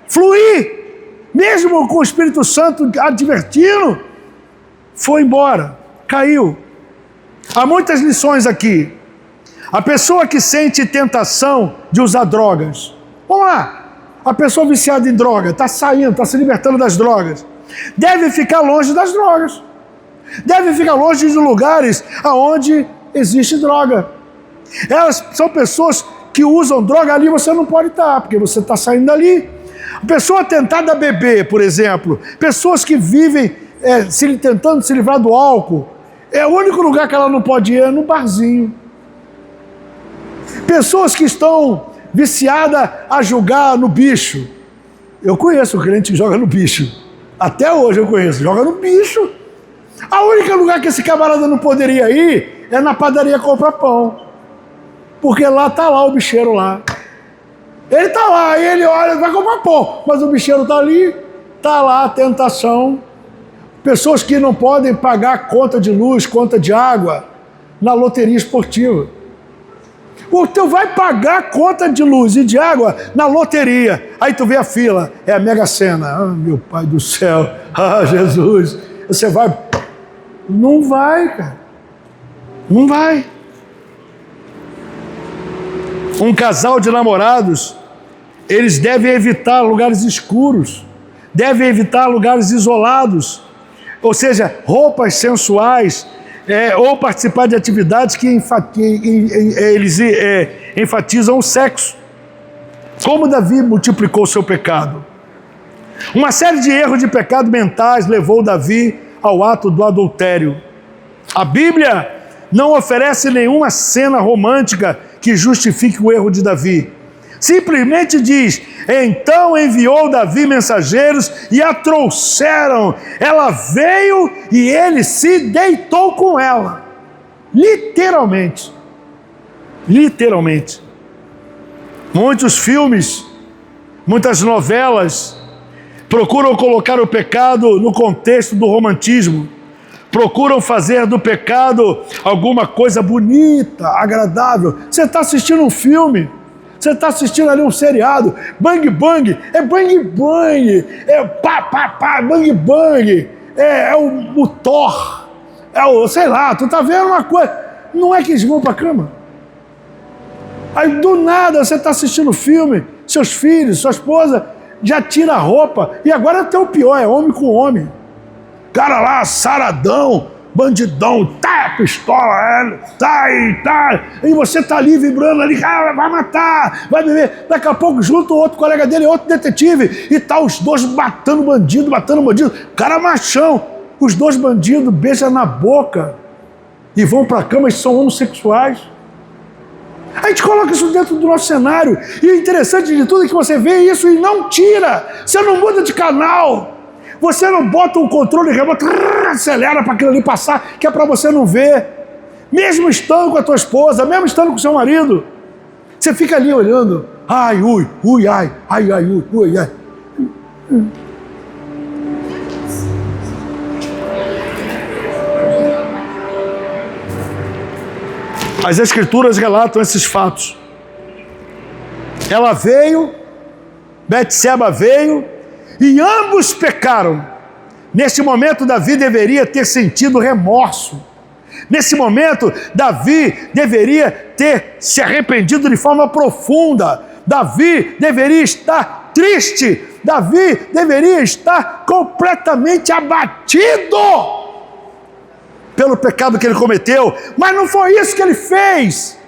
fluir, mesmo com o Espírito Santo advertindo, foi embora, caiu. Há muitas lições aqui. A pessoa que sente tentação de usar drogas, vamos lá, a pessoa viciada em droga, está saindo, está se libertando das drogas, deve ficar longe das drogas. Deve ficar longe de lugares onde existe droga. Elas são pessoas que usam droga, ali você não pode estar, porque você está saindo dali. A pessoa tentada a beber, por exemplo, pessoas que vivem tentando se livrar do álcool, o único lugar que ela não pode ir é no barzinho. Pessoas que estão viciadas a jogar no bicho. Eu conheço o crente que joga no bicho. Até hoje eu conheço, joga no bicho. A única lugar que esse camarada não poderia ir é na padaria comprar pão. Porque lá está lá o bicheiro lá. Ele está lá, e ele olha, vai comprar pão. Mas o bicheiro está ali, está lá a tentação. Pessoas que não podem pagar conta de luz, conta de água, na loteria esportiva. Tu vai pagar conta de luz e de água na loteria. Aí tu vê a fila, é a Mega Sena. Ah, meu Pai do céu, ah, Jesus. Você vai... Não vai, cara. Não vai. Um casal de namorados, eles devem evitar lugares escuros, devem evitar lugares isolados, ou seja, roupas sensuais, ou participar de atividades que eles enfatizam o sexo. Como Davi multiplicou seu pecado? Uma série de erros de pecado mentais levou Davi ao ato do adultério. A Bíblia não oferece nenhuma cena romântica que justifique o erro de Davi. Simplesmente diz: então enviou Davi mensageiros e a trouxeram. Ela veio e ele se deitou com ela. Literalmente. Literalmente. Muitos filmes, muitas novelas procuram colocar o pecado no contexto do romantismo. Procuram fazer do pecado alguma coisa bonita, agradável. Você está assistindo um filme, você está assistindo ali um seriado, bang bang, é bang bang, é pá pá pá, bang bang, é o Thor, sei lá, tu está vendo uma coisa, não é que eles vão para a cama. Aí do nada você está assistindo o filme, seus filhos, sua esposa já tira a roupa, e agora até o pior, é homem com homem. Cara lá, saradão, bandidão, tá, pistola, tá, e você tá ali vibrando ali, cara, vai matar, vai beber. Daqui a pouco junto o outro colega dele, outro detetive, e tá os dois matando bandido, cara machão. Os dois bandidos beijam na boca e vão pra cama e são homossexuais. A gente coloca isso dentro do nosso cenário, e o interessante de tudo é que você vê isso e não tira, você não muda de canal. Você não bota um controle remoto, acelera para aquilo ali passar, que é para você não ver. Mesmo estando com a tua esposa, mesmo estando com o seu marido, você fica ali olhando. Ai, ui, ui, ai, ai, ai, ui, ui, ai. As Escrituras relatam esses fatos. Ela veio, Betseba veio, e ambos pecaram. Neste momento, Davi deveria ter sentido remorso. Nesse momento, Davi deveria ter se arrependido de forma profunda. Davi deveria estar triste. Davi deveria estar completamente abatido pelo pecado que ele cometeu. Mas não foi isso que ele fez.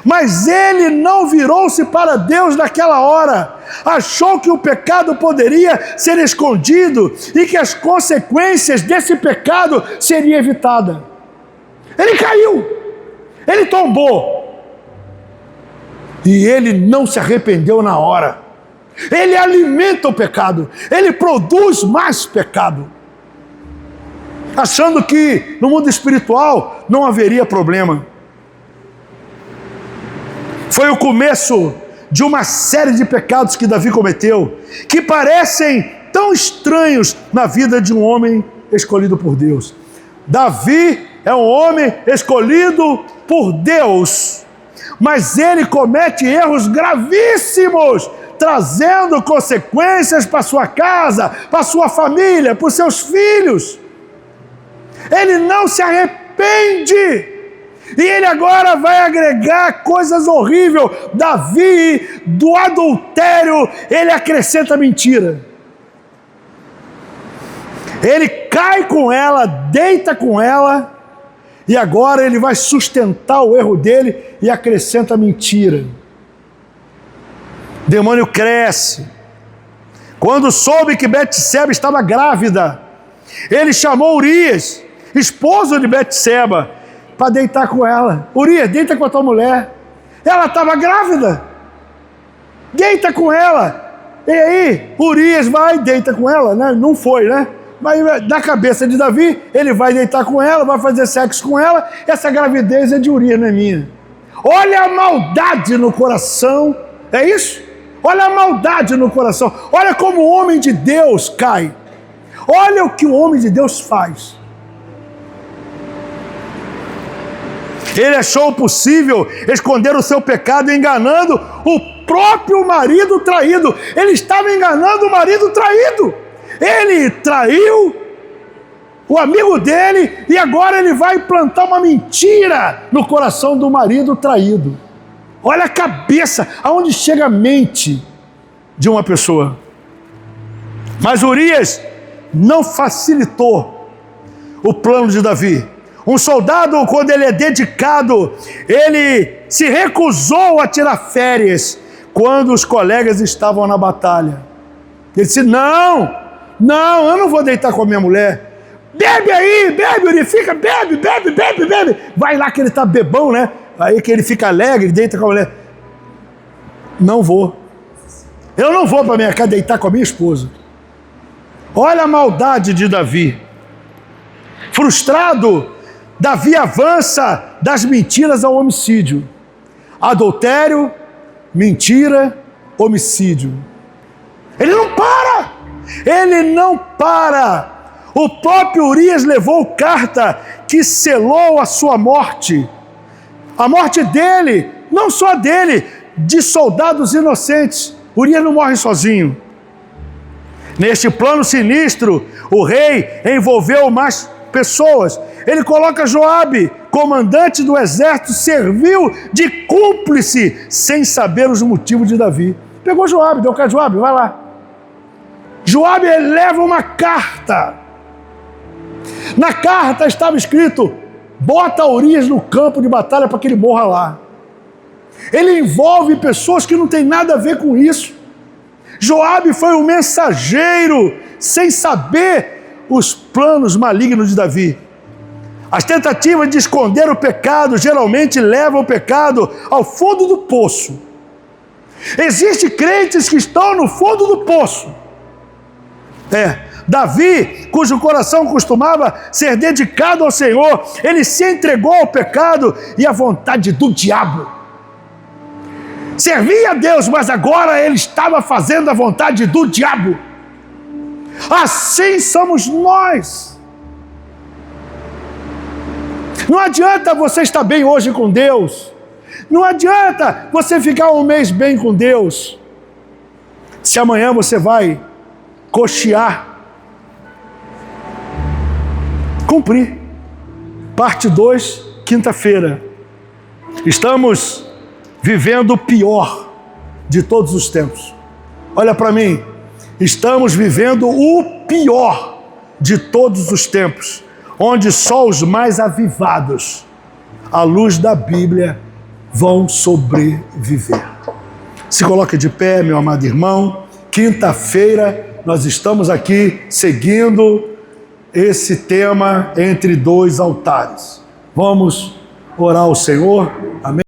Mas ele não virou-se para Deus naquela hora. Achou que o pecado poderia ser escondido e que as consequências desse pecado seriam evitadas. Ele caiu, ele tombou. E ele não se arrependeu na hora. Ele alimenta o pecado, ele produz mais pecado, achando que no mundo espiritual não haveria problema. Foi o começo de uma série de pecados que Davi cometeu, que parecem tão estranhos na vida de um homem escolhido por Deus. Davi é um homem escolhido por Deus, mas ele comete erros gravíssimos, trazendo consequências para sua casa, para sua família, para os seus filhos. Ele não se arrepende. E ele agora vai agregar coisas horríveis. Davi, do adultério, ele acrescenta mentira. Ele cai com ela, deita com ela, e agora ele vai sustentar o erro dele e acrescenta mentira. O demônio cresce. Quando soube que Betseba estava grávida, ele chamou Urias, esposo de Betseba, para deitar com ela. Urias, deita com a tua mulher. Ela estava grávida. Deita com ela. E aí, Urias vai e deita com ela, né? Não foi, né? Mas na cabeça de Davi, ele vai deitar com ela, vai fazer sexo com ela. Essa gravidez é de Urias, não é minha. Olha a maldade no coração. É isso? Olha a maldade no coração. Olha como o homem de Deus cai. Olha o que o homem de Deus faz. Ele achou possível esconder o seu pecado enganando o próprio marido traído. Ele estava enganando o marido traído. Ele traiu o amigo dele e agora ele vai plantar uma mentira no coração do marido traído. Olha a cabeça, aonde chega a mente de uma pessoa. Mas Urias não facilitou o plano de Davi. Um soldado, quando ele é dedicado, ele se recusou a tirar férias quando os colegas estavam na batalha. Ele disse, não, eu não vou deitar com a minha mulher. Bebe aí, bebe, Urifica, bebe. Vai lá que ele está bebão, né? Aí que ele fica alegre, deita com a mulher. Não vou. Eu não vou para minha casa deitar com a minha esposa. Olha a maldade de Davi. Frustrado, Davi avança das mentiras ao homicídio. Adultério, mentira, homicídio. Ele não para! Ele não para! O próprio Urias levou carta que selou a sua morte. A morte dele, não só dele, de soldados inocentes. Urias não morre sozinho. Neste plano sinistro, o rei envolveu mais pessoas. Ele coloca Joabe, comandante do exército, serviu de cúmplice, sem saber os motivos de Davi. Pegou Joabe, deu com a Joabe, vai lá. Joabe leva uma carta. Na carta estava escrito, bota Urias no campo de batalha para que ele morra lá. Ele envolve pessoas que não tem nada a ver com isso. Joabe foi o mensageiro, sem saber os planos malignos de Davi. As tentativas de esconder o pecado geralmente levam o pecado ao fundo do poço. Existem crentes que estão no fundo do poço. Davi, cujo coração costumava ser dedicado ao Senhor, ele se entregou ao pecado e à vontade do diabo. Servia a Deus, mas agora ele estava fazendo a vontade do diabo. Assim somos nós. Não adianta você estar bem hoje com Deus. Não adianta você ficar um mês bem com Deus, se amanhã você vai cochear. Cumprir. Parte 2, quinta-feira. Estamos vivendo o pior de todos os tempos. Olha para mim. Estamos vivendo o pior de todos os tempos, onde só os mais avivados, à luz da Bíblia, vão sobreviver. Se coloque de pé, meu amado irmão. Quinta-feira nós estamos aqui seguindo esse tema entre dois altares. Vamos orar ao Senhor. Amém.